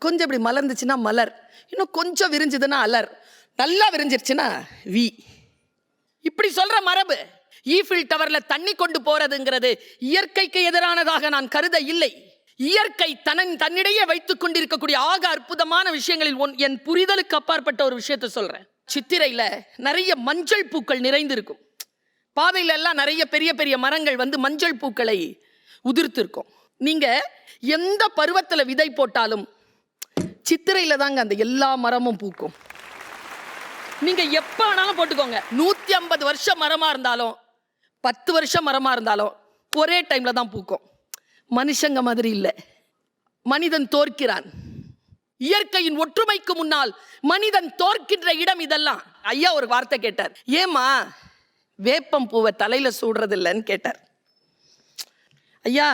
கொஞ்சம் இப்படி மலர்ந்துச்சுன்னா மலர், இன்னும் கொஞ்சம் விரிஞ்சுதுன்னா அலர், நல்லா விரிஞ்சிருச்சுன்னா வி. இப்படி சொல்ற மரபு. ஈஃபில் டவர்ல தண்ணி கொண்டு போறதுங்கிறது இயற்கைக்கு எதிரானதாக நான் கருத இல்லை. இயற்கை தன்னிடையே வைத்துக் கொண்டிருக்கக்கூடிய ஆக அற்புதமான விஷயங்களில் என் புரிதலுக்கு அப்பாற்பட்ட ஒரு விஷயத்தை சொல்றேன். சித்திரையில நிறைய மஞ்சள் பூக்கள் நிறைந்திருக்கும். பாதையில எல்லாம் நிறைய பெரிய பெரிய மரங்கள் மஞ்சள் பூக்களை உதிர்த்திருக்கும். நீங்க எந்த பருவத்துல விதை போட்டாலும் சித்திரையில தாங்க அந்த எல்லா மரமும் பூக்கும். நீங்க எப்ப வேணாலும் போட்டுக்கோங்க. 150 வருஷம் மரமா இருந்தாலும் 10 வருஷம் மரமா இருந்தாலும் ஒரே டைம்ல தான் பூக்கும். மனுஷங்க மாதிரி இல்லை. மனிதன் தோற்கிறான். இயற்கையின் ஒற்றுமைக்கு முன்னால் மனிதன் தோற்கின்ற இடம் இதெல்லாம். ஐயா ஒரு வார்த்தை கேட்டார், ஏமா வேப்பம் பூவை தலையில சூடுறது இல்லைன்னு கேட்டார். ஐயா,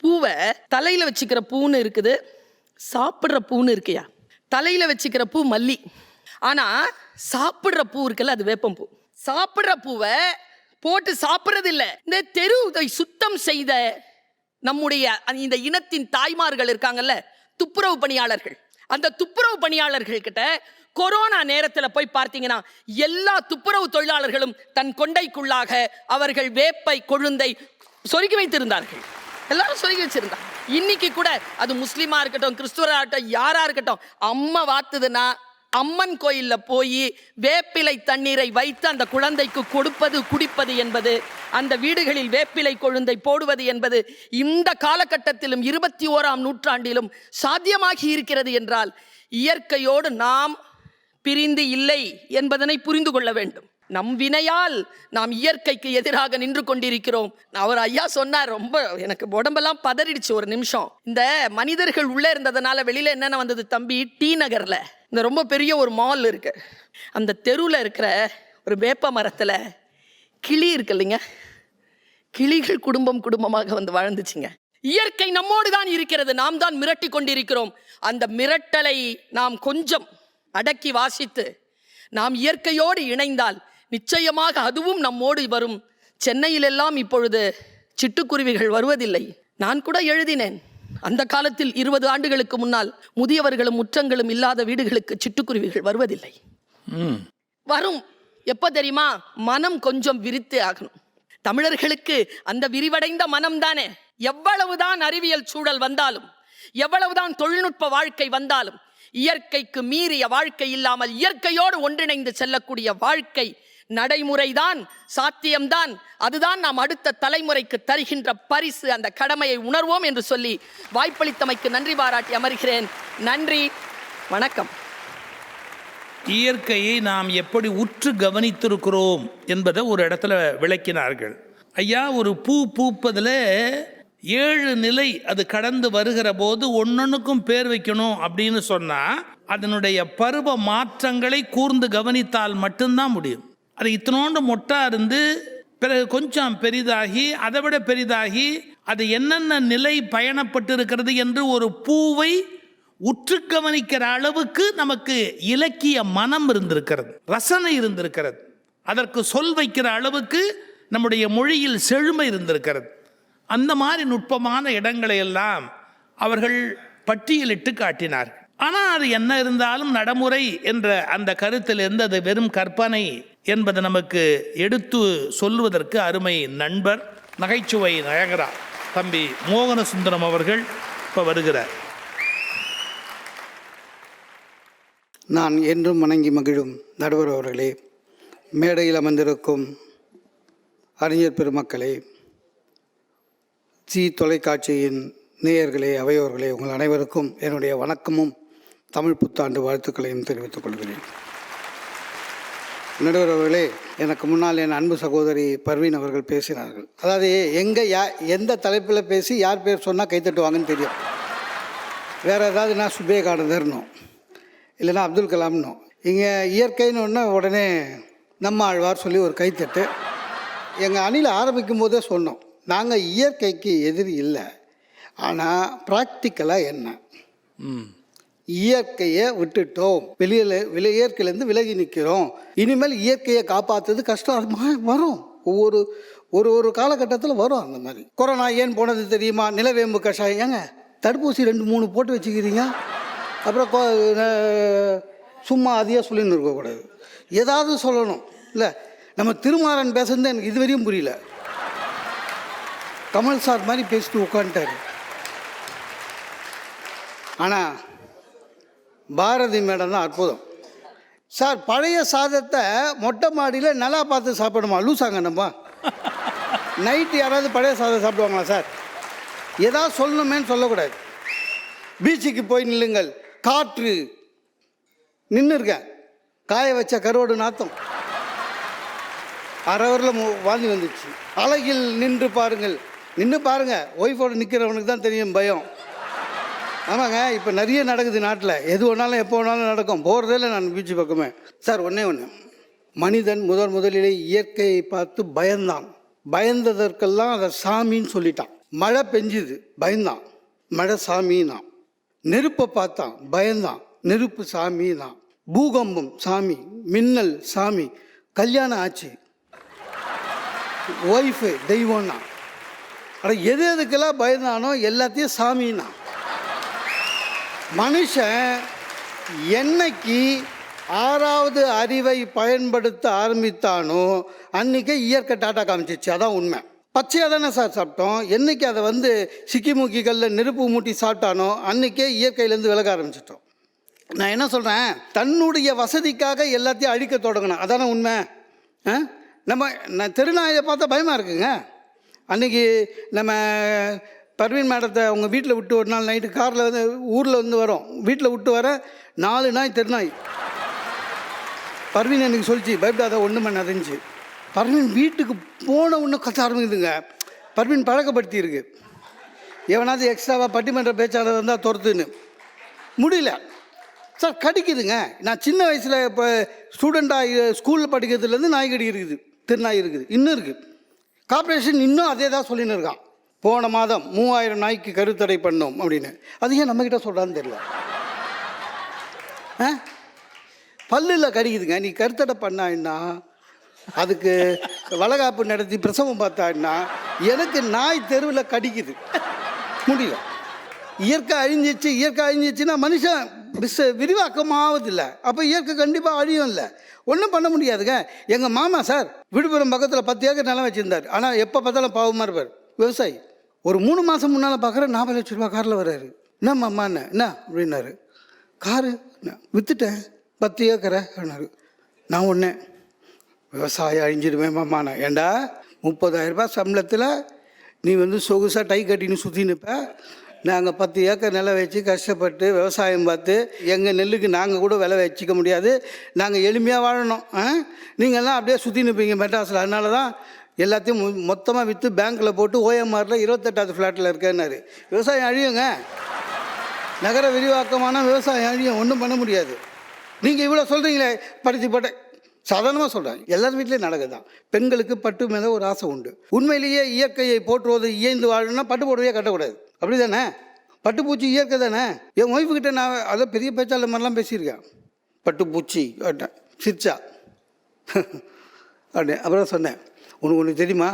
பூவை தலையில வச்சுக்கிற பூன்னு இருக்குது, சாப்பிட்ற பூன்னு இருக்கையா. தலையில வச்சுக்கிற பூ மல்லி, ஆனா சாப்பிடுற பூ இருக்குல்ல அது வேப்பம் பூ. சாப்பிடுற பூவை போட்டு சாப்பிடுறது இல்ல. இந்த தெருவை சுத்தம் செய்த நம்முடைய இந்த இனத்தின் தாய்மார்கள் இருக்காங்கல்ல, துப்புரவு பணியாளர்கள், அந்த துப்புரவு பணியாளர்கள் கிட்ட கொரோனா நேரத்தில் போய் பார்த்தீங்கன்னா எல்லா துப்புரவு தொழிலாளர்களும் தன் கொண்டைக்குள்ளாக அவர்கள் வேப்பை கொழுந்தை சொருகி வைத்திருந்தார்கள். எல்லாரும் சொருகி வச்சிருந்தாங்க. இன்னைக்கு கூட அது முஸ்லீமா இருக்கட்டும், கிறிஸ்துவரா இருக்கட்டும், யாரா இருக்கட்டும், அம்மா வாத்துதுன்னா அம்மன் கோயில்ல போய் வேப்பிலை தண்ணீரை வைத்து அந்த குழந்தைக்கு கொடுப்பது, குடிப்பது என்பது, அந்த வீடுகளில் வேப்பிலை கொழுந்தை போடுவது என்பது இந்த காலகட்டத்திலும் 21ஆம் நூற்றாண்டிலும் சாத்தியமாகி இருக்கிறது என்றால் இயற்கையோடு நாம் பிரிந்து இல்லை என்பதனை புரிந்து கொள்ள வேண்டும். நம் வினையால் நாம் இயற்கைக்கு எதிராக நின்று கொண்டிருக்கிறோம். அவர் ஐயா சொன்னார், ரொம்ப எனக்கு உடம்பெல்லாம் பதறிடுச்சு ஒரு நிமிஷம். இந்த மனிதர்கள் உள்ளே இருந்ததுனால வெளியில என்னென்ன வந்தது தம்பி? டி நகர்ல இந்த ரொம்ப பெரிய ஒரு மால் இருக்கு, அந்த தெருவில் இருக்கிற ஒரு வேப்ப மரத்தில் கிளி இருக்கு இல்லைங்க, கிளிகள் குடும்பம் குடும்பமாக வாழ்ந்துச்சுங்க. இயற்கை நம்மோடு தான் இருக்கிறது, நாம் தான் மிரட்டி கொண்டிருக்கிறோம். அந்த மிரட்டலை நாம் கொஞ்சம் அடக்கி வாசித்து நாம் இயற்கையோடு இணைந்தால் நிச்சயமாக அதுவும் நம்மோடு வரும். சென்னையிலெல்லாம் இப்பொழுது சிட்டுக்குருவிகள் வருவதில்லை. நான் கூட எழுதினேன், அந்த காலத்தில் 20 ஆண்டுகளுக்கு முன்னால் முதியவர்களும் முற்றங்களும் இல்லாத வீடுகளுக்கு சிட்டுக்குருவிகள் வருவதில்லை. வரும் எப்ப தெரியுமா? மனம் கொஞ்சம் விரித்து ஆகணும். தமிழர்களுக்கு அந்த விரிவடைந்த மனம் தானே. எவ்வளவுதான் அறிவியல் சூழல் வந்தாலும், எவ்வளவுதான் தொழில்நுட்ப வாழ்க்கை வந்தாலும், இயற்கைக்கு மீறிய வாழ்க்கை இல்லாமல் இயற்கையோடு ஒன்றிணைந்து செல்லக்கூடிய வாழ்க்கை நடைமுறைதான், சாத்தியம்தான். அதுதான் நாம் அடுத்த தலைமுறைக்கு தருகின்ற பரிசு. அந்த கடமையை உணர்வோம் என்று சொல்லி வாய்ப்பளித்தமைக்கு நன்றி பாராட்டி அமர்கிறேன். நன்றி, வணக்கம். இயற்கையை நாம் எப்படி உற்று கவனித்திருக்கிறோம் என்பதை ஒரு இடத்துல விளக்கினார்கள். ஐயா, ஒரு பூ பூப்பதில் 7 நிலை அது கடந்து வருகிற போது ஒன்னொன்றுக்கும் பேர் வைக்கணும் அப்படின்னு சொன்னால் அதனுடைய பருவ மாற்றங்களை கூர்ந்து கவனித்தால் மட்டும்தான் முடியும். அது இத்தனோண்டு மொட்டா இருந்து பிறகு கொஞ்சம் பெரிதாகி அதை விட பெரிதாகி அது என்னென்ன நிலை பயணப்பட்டு இருக்கிறது என்று ஒரு பூவை உற்று கவனிக்கிற அளவுக்கு நமக்கு இலக்கிய மனம் இருந்திருக்கிறது, ரசனை இருந்திருக்கிறது. அதற்கு சொல் வைக்கிற அளவுக்கு நம்முடைய மொழியில் செழுமை இருந்திருக்கிறது. அந்த மாதிரி நுட்பமான இடங்களை எல்லாம் அவர்கள் பட்டியலிட்டு காட்டினார்கள். ஆனால் அது என்ன இருந்தாலும் நடைமுறை என்ற அந்த கருத்திலிருந்து அது வெறும் கற்பனை என்பதை நமக்கு எடுத்து சொல்வதற்கு அருமை நண்பர், நகைச்சுவை நயகரா தம்பி மோகன சுந்தரம் அவர்கள் இப்போ வருகிறார். நான் என்றும் வணங்கி மகிழும் நடுவர் அவர்களே, மேடையில் அமர்ந்திருக்கும் அறிஞர் பெருமக்களே, ஜி தொலைக்காட்சியின் நேயர்களே, அவையோர்களே, உங்கள் அனைவருக்கும் என்னுடைய வணக்கமும் தமிழ் புத்தாண்டு வாழ்த்துக்களையும் தெரிவித்துக் கொள்கிறேன். நடுவர் அவர்களே, எனக்கு முன்னால் என் அன்பு சகோதரி பர்வீன் அவர்கள் பேசினார்கள். அதாவது எந்த தலைப்பில் பேசி யார் பேர் சொன்னால் கைத்தட்டுவாங்கன்னு தெரியும். வேறு ஏதாவது நான் சுபேகானந்தர்னும் இல்லைன்னா அப்துல் கலாம்னும். இங்கே இயற்கைன்னு ஒன்று உடனே நம்ம ஆழ்வார் சொல்லி ஒரு கைத்தட்டு. எங்கள் அணியில் ஆரம்பிக்கும் போதே சொன்னோம், நாங்கள் இயற்கைக்கு எதிரி இல்லை, ஆனால் ப்ராக்டிக்கலாக என்ன, இயற்கையை விட்டுட்டோம், இயற்கையிலேருந்து விலகி நிற்கிறோம், இனிமேல் இயற்கையை காப்பாற்றுறது கஷ்டம். அது வரும், ஒரு காலகட்டத்தில் வரும். அந்த மாதிரி கொரோனா ஏன் போனது தெரியுமா? நிலவேம்பு கஷாயம். ஏங்க தடுப்பூசி 2-3 போட்டு வச்சுக்கிறீங்க, அப்புறம் சும்மா அதையே சொல்லின்னு இருக்கக்கூடாது, ஏதாவது சொல்லணும். இல்லை, நம்ம திருமாறன் பேசுறது எனக்கு இதுவரையும் புரியல. கமல் சார் மாதிரி பேசிட்டு உட்காந்துட்டாரு. ஆனால் பாரதி மேடம் தான் அற்புதம். சார், பழைய சாதத்தை மொட்டை மாடியில் நல்லா பார்த்து சாப்பிடணுமா? லூசாங்க நம்ம. நைட்டு யாராவது பழைய சாதம் சாப்பிடுவாங்களா சார்? ஏதாவது சொல்லணுமேன்னு சொல்லக்கூடாது. பீச்சுக்கு போய் நில்லுங்கள், காற்று நின்று இருக்கேன், காய வச்ச கருவாடு நாத்தம், அரைவரில் வாந்தி வந்துச்சு. அழகில் நின்று பாருங்கள், நின்று பாருங்கள். ஒய்ஃபோடு நிற்கிறவனுக்கு தான் தெரியும் பயம். ஆமாங்க, இப்போ நிறைய நடக்குது நாட்டில். எது வேணாலும் எப்போ வேணாலும் நடக்கும். போகிறதே இல்லை நான் பீச்சு பக்கமே. சார், ஒன்றே மனிதன் முதலிலே இயற்கையை பார்த்து பயந்தான். பயந்ததற்கெல்லாம் அதை சாமின்னு சொல்லிட்டான். மழை பெஞ்சுது, பயந்தான், மழை சாமின்னா. நெருப்பை பார்த்தான், பயந்தான், நெருப்பு சாமின்னா. பூகம்பம் சாமி, மின்னல் சாமி. கல்யாணம் ஆச்சு, ஒய்ஃபு தெய்வம்னா. ஆனால் எதுக்கெல்லாம் பயந்தானோ எல்லாத்தையும் சாமின்னா. மனுஷன் என்னைக்கு 6வது அறிவை பயன்படுத்த ஆரம்பித்தானோ அன்றைக்கே இயற்கை டாட்டா காமிச்சிச்சு. அதான் உண்மை. பச்சையாக தானே சார் சாப்பிட்டோம். என்றைக்கு அதை சிக்கிமுக்கிகளில் நெருப்பு மூட்டி சாப்பிட்டானோ அன்றைக்கே இயற்கையிலேருந்து விலக ஆரம்பிச்சிட்டோம். நான் என்ன சொல்கிறேன், தன்னுடைய வசதிக்காக எல்லாத்தையும் அழிக்க தொடங்கணும். அதானே உண்மை. நான் தெருநாயை பார்த்தா பயமாக இருக்குங்க. அன்றைக்கி நம்ம பர்வீன் மேடத்தை அவங்க வீட்டில் விட்டு ஒரு நாள் நைட்டு காரில் ஊரில் வரோம். வீட்டில் விட்டு வர 4 நாய் தெருநாய். பர்வீன் எனக்கு சொல்லிச்சு, பயப்படாத, ஒன்றும் பண்ணாதுச்சு. பர்வீன் வீட்டுக்கு போன ஒன்று கத்த ஆரம்பிக்குதுங்க. பர்வீன் பழக்கப்படுத்தி இருக்கு. எவனாவது எக்ஸ்ட்ராவாக பட்டிமன்ற பேச்சாளர் இருந்தால் துரத்துன்னு முடியல சார், கடிக்குதுங்க. நான் சின்ன வயசில் இப்போ ஸ்டூடெண்ட்டாக ஸ்கூலில் படிக்கிறதுலேருந்து நாய்கடி இருக்குது, திருநாய் இருக்குது, இன்னும் இருக்குது. கார்ப்பரேஷன் இன்னும் அதே தான் சொல்லின்னு இருக்கான். போன மாதம் 3000 நாய்க்கு கருத்தடை பண்ணோம் அப்படின்னு. அது ஏன் நம்மக்கிட்ட சொல்கிறான்னு தெரியல. பல்லில் கடிக்குதுங்க. நீ கருத்தடை பண்ணான்னா, அதுக்கு வளகாப்பு நடத்தி பிரசவம் பார்த்தான்னா, எனக்கு நாய் தெருவில் கடிக்குது, முடியல. இயற்கை அழிஞ்சிச்சுன்னா மனுஷன் விரிவாக்கமாவதில்லை. அப்போ இயற்கை கண்டிப்பாக அழியும் இல்லை, ஒன்றும் பண்ண முடியாதுங்க. எங்கள் மாமா சார் விழுப்புரம் பக்கத்தில் 10 ஏக்கர் நிலம் வச்சுருந்தார். ஆனால் எப்போ பார்த்தாலும் பாவமாக இருப்பார், விவசாயி. ஒரு 3 மாதம் முன்னால் பார்க்குற 40 லட்ச ரூபா காரில் வர்றாரு. என்ன மாமான்னு என்ன அப்படின்னாரு. காரு விற்றுட்டேன் 10 ஏக்கரை ஆனாரு. நான் ஒன்று விவசாயம் அழிஞ்சிடுவேன் மாமா. நான் ஏண்டா 30,000 ரூபாய் சம்பளத்தில் நீ சொகுசாக டை கட்டின்னு சுற்றி நிற்ப. நாங்கள் 10 ஏக்கர் நிலம் வச்சு கஷ்டப்பட்டு விவசாயம் பார்த்து எங்கள் நெல்லுக்கு நாங்கள் கூட விலை வச்சிக்க முடியாது. நாங்கள் எளிமையாக வாழணும். நீங்கள்லாம் அப்படியே சுற்றி நிற்பீங்க மெட்ராஸில். அதனால தான் எல்லாத்தையும் மொத்தமாக விற்று பேங்க்கில் போட்டு ஓஎம்ஆரில் 28வது ஃப்ளாட்டில் இருக்கேன்னாரு. விவசாயம் அழியுங்க. நகர விரிவாக்கமான விவசாயம் அழியும். ஒன்றும் பண்ண முடியாது. நீங்கள் இவ்வளோ சொல்கிறீங்களே பருத்தி சாதாரணமாக சொல்கிறேன். எல்லார் வீட்லேயும் நடக்குதான். பெண்களுக்கு பட்டு மேலே ஒரு ஆசை உண்டு. உண்மையிலேயே இயற்கையை போற்றுவது இயைந்து வாழணும்னா பட்டு புடவையே கட்டக்கூடாது. அப்படி தானே? பட்டுப்பூச்சி இயற்கை தானே. என் ஒய்ஃபுக்கிட்ட நான் அதை பெரிய பேச்சாளர் மாதிரிலாம் பேசியிருக்கேன். பட்டுப்பூச்சி கேட்டேன், சிரிச்சா. அப்படி அப்புறம் சொன்னேன், உனக்கு ஒன்று தெரியுமா,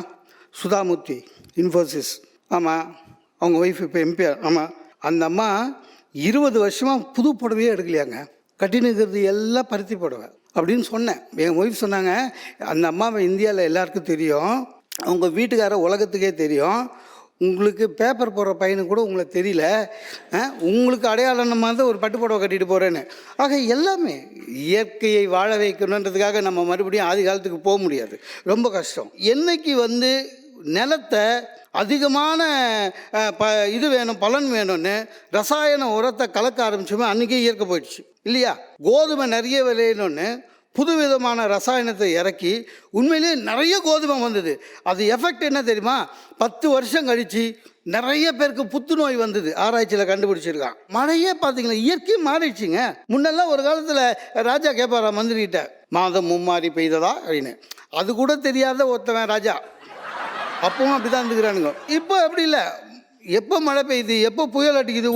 சுதாமூர்த்தி இன்ஃபோசிஸ், ஆமாம் அவங்க ஒய்ஃப் இப்போ எம்பிஆர், ஆமாம் அந்த அம்மா 20 வருஷமாக புது புடவையே எடுக்கலையாங்க. கட்டின்னு இருக்கிறது எல்லாம் பருத்தி புடவை அப்படின்னு சொன்னேன். என் ஒய்ஃப் சொன்னாங்க, அந்த அம்மாவை இந்தியாவில் எல்லாருக்கும் தெரியும், அவங்க வீட்டுக்கார உலகத்துக்கே தெரியும், உங்களுக்கு பேப்பர் போடுற பையனுக்கு கூட உங்களுக்கு தெரியல, உங்களுக்கு அடையாளமாக தான் ஒரு பட்டு புடவை கட்டிட்டு போகிறேன்னு. ஆக எல்லாமே இயற்கையை வாழ வைக்கணுன்றதுக்காக நம்ம மறுபடியும் ஆதி காலத்துக்கு போக முடியாது, ரொம்ப கஷ்டம். என்னைக்கு நிலத்தை அதிகமான இது வேணும், பலன் வேணும்னு ரசாயன உரத்தை கலக்க ஆரம்பிச்சோமே அன்றைக்கே இயற்கை போயிடுச்சு இல்லையா? கோதுமை நிறைய விளையணும்னு புதுவிதமான ரசாயனத்தை இறக்கி உண்மையிலேயே நிறைய கோதுமை வந்தது. அது எஃபெக்ட் என்ன தெரியுமா? 10 வருஷம் கழித்து நிறைய பேருக்கு புத்துநோய் வந்தது, ஆராய்ச்சியில் கண்டுபிடிச்சிருக்கான். மழையே பார்த்தீங்களா, இயற்கையும் மாறிடுச்சுங்க. முன்னெல்லாம் ஒரு காலத்தில் ராஜா கேட்பாரா மந்திரிகிட்ட, மாதம் மும்மாறி பெய்ததா அப்படின்னு. அது கூட தெரியாத ஒருத்தவன் ராஜா. அப்பவும் அப்படி தான் இருந்துக்கிறானுங்க. இப்போ அப்படி இல்லை, எப்போ மழை பெய்யுது, எப்போ புயல் அடிக்குது,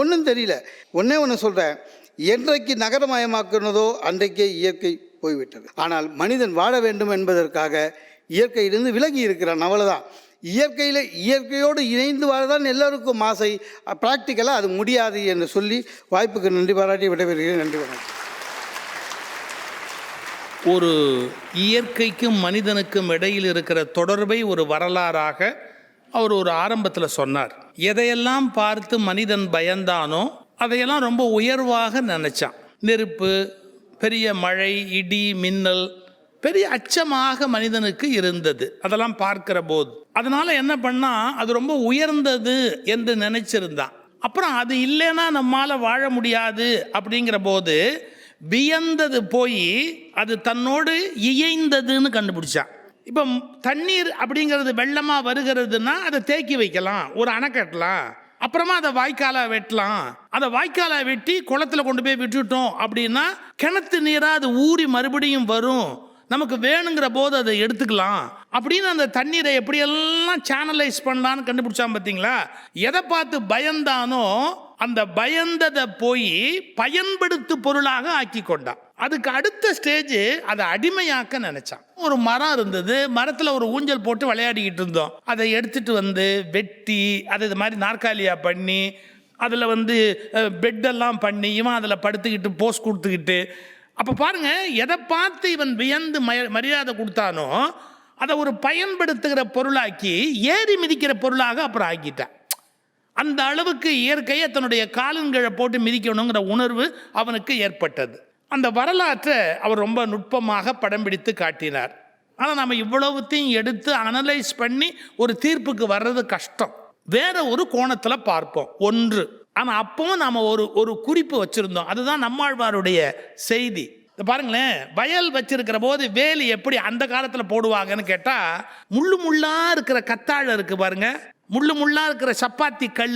ஒன்றும் தெரியல. ஒன்று சொல்கிறேன், என்றைக்கு நகரமயமாக்குனதோ அன்றைக்கே இயற்கை போய்விட்டது. ஆனால் மனிதன் வாழ வேண்டும் என்பதற்காக இயற்கையிலிருந்து விலகி இருக்கிறான், அவ்வளோதான். இயற்கையோடு இணைந்து வாழதான் எல்லோருக்கும் ஆசை. ப்ராக்டிக்கலாக அது முடியாது என்று சொல்லி வாய்ப்புக்கு நன்றி பாராட்டி விடைபெறுகிறேன். நன்றி வணக்கம். ஒரு இயற்கைக்கும் மனிதனுக்கும் இடையில் இருக்கிற தொடர்பை ஒரு வரலாறாக அவர் ஒரு ஆரம்பத்தில் சொன்னார். எதையெல்லாம் பார்த்து மனிதன் பயந்தானோ அதையெல்லாம் ரொம்ப உயர்வாக நினச்சான். நெருப்பு, பெரிய மழை, இடி, மின்னல் பெரிய அச்சமாக மனிதனுக்கு இருந்தது அதெல்லாம் பார்க்கிற போது. அதனால் என்ன பண்ணால் அது ரொம்ப உயர்ந்தது என்று நினச்சிருந்தான். அப்புறம் அது இல்லைன்னா நம்மால் வாழ முடியாது அப்படிங்கிற போது வியந்தது போய் அது தன்னோடு இயைந்ததுன்னு கண்டுபிடிச்சான். இப்போ தண்ணீர் அப்படிங்கிறது வெள்ளமாக வருகிறதுனா அதை தேக்கி வைக்கலாம், ஒரு அணை கட்டலாம், அப்புறமா அதை வாய்க்காலாக வெட்டலாம். அதை வாய்க்காலாக வெட்டி குளத்தில் கொண்டு போய் விட்டுட்டோம் அப்படின்னா கிணத்து நீராக அது ஊறி மறுபடியும் வரும், நமக்கு வேணுங்கிற போது அதை எடுத்துக்கலாம் அப்படின்னு அந்த தண்ணீரை எப்படியெல்லாம் சேனலைஸ் பண்ணலான்னு கண்டுபிடிச்சான். பார்த்தீங்களா? எதை பார்த்து பயந்தானோ அந்த பயந்ததை போய் பயன்படுத்து பொருளாக ஆக்கி கொண்டான். அதுக்கு அடுத்த ஸ்டேஜ் அதை அடிமையாக்க நினைச்சான். ஒரு மரம் இருந்தது, மரத்தில் ஒரு ஊஞ்சல் போட்டு விளையாடிக்கிட்டு இருந்தோம். அதை எடுத்துட்டு வெட்டி அதை இது மாதிரி நாற்காலியாக பண்ணி அதில் பெட்டெல்லாம் பண்ணி இவன் அதில் படுத்துக்கிட்டு போஸ் கொடுத்துக்கிட்டு. அப்போ பாருங்க, எதை பார்த்து இவன் வியந்து மரியாதை கொடுத்தானோ அதை ஒரு பயன்படுத்துகிற பொருளாக்கி ஏறி மிதிக்கிற பொருளாக அப்புறம் ஆக்கிட்டான். அந்த அளவுக்கு இயற்கையை தன்னுடைய காலின்கீழே போட்டு மிதிக்கணுங்கிற உணர்வு அவனுக்கு ஏற்பட்டது. அந்த வரலாற்றை அவர் ரொம்ப நுட்பமாக படம் பிடித்து காட்டினார். ஆனால் நம்ம இவ்வளவுத்தையும் எடுத்து அனலைஸ் பண்ணி ஒரு தீர்ப்புக்கு வர்றது கஷ்டம். வேற ஒரு கோணத்தில் பார்ப்போம் ஒன்று. ஆனால் அப்பவும் நாம் ஒரு குறிப்பு வச்சுருந்தோம், அதுதான் நம்மாழ்வாருடைய செய்தி. பாருங்களேன், வயல் வச்சிருக்கிற போது வேலி எப்படி அந்த காலத்தில் போடுவாங்கன்னு கேட்டால், முள்ளாக இருக்கிற கத்தாழை இருக்குது பாருங்க, முள்ளாக இருக்கிற சப்பாத்தி கல்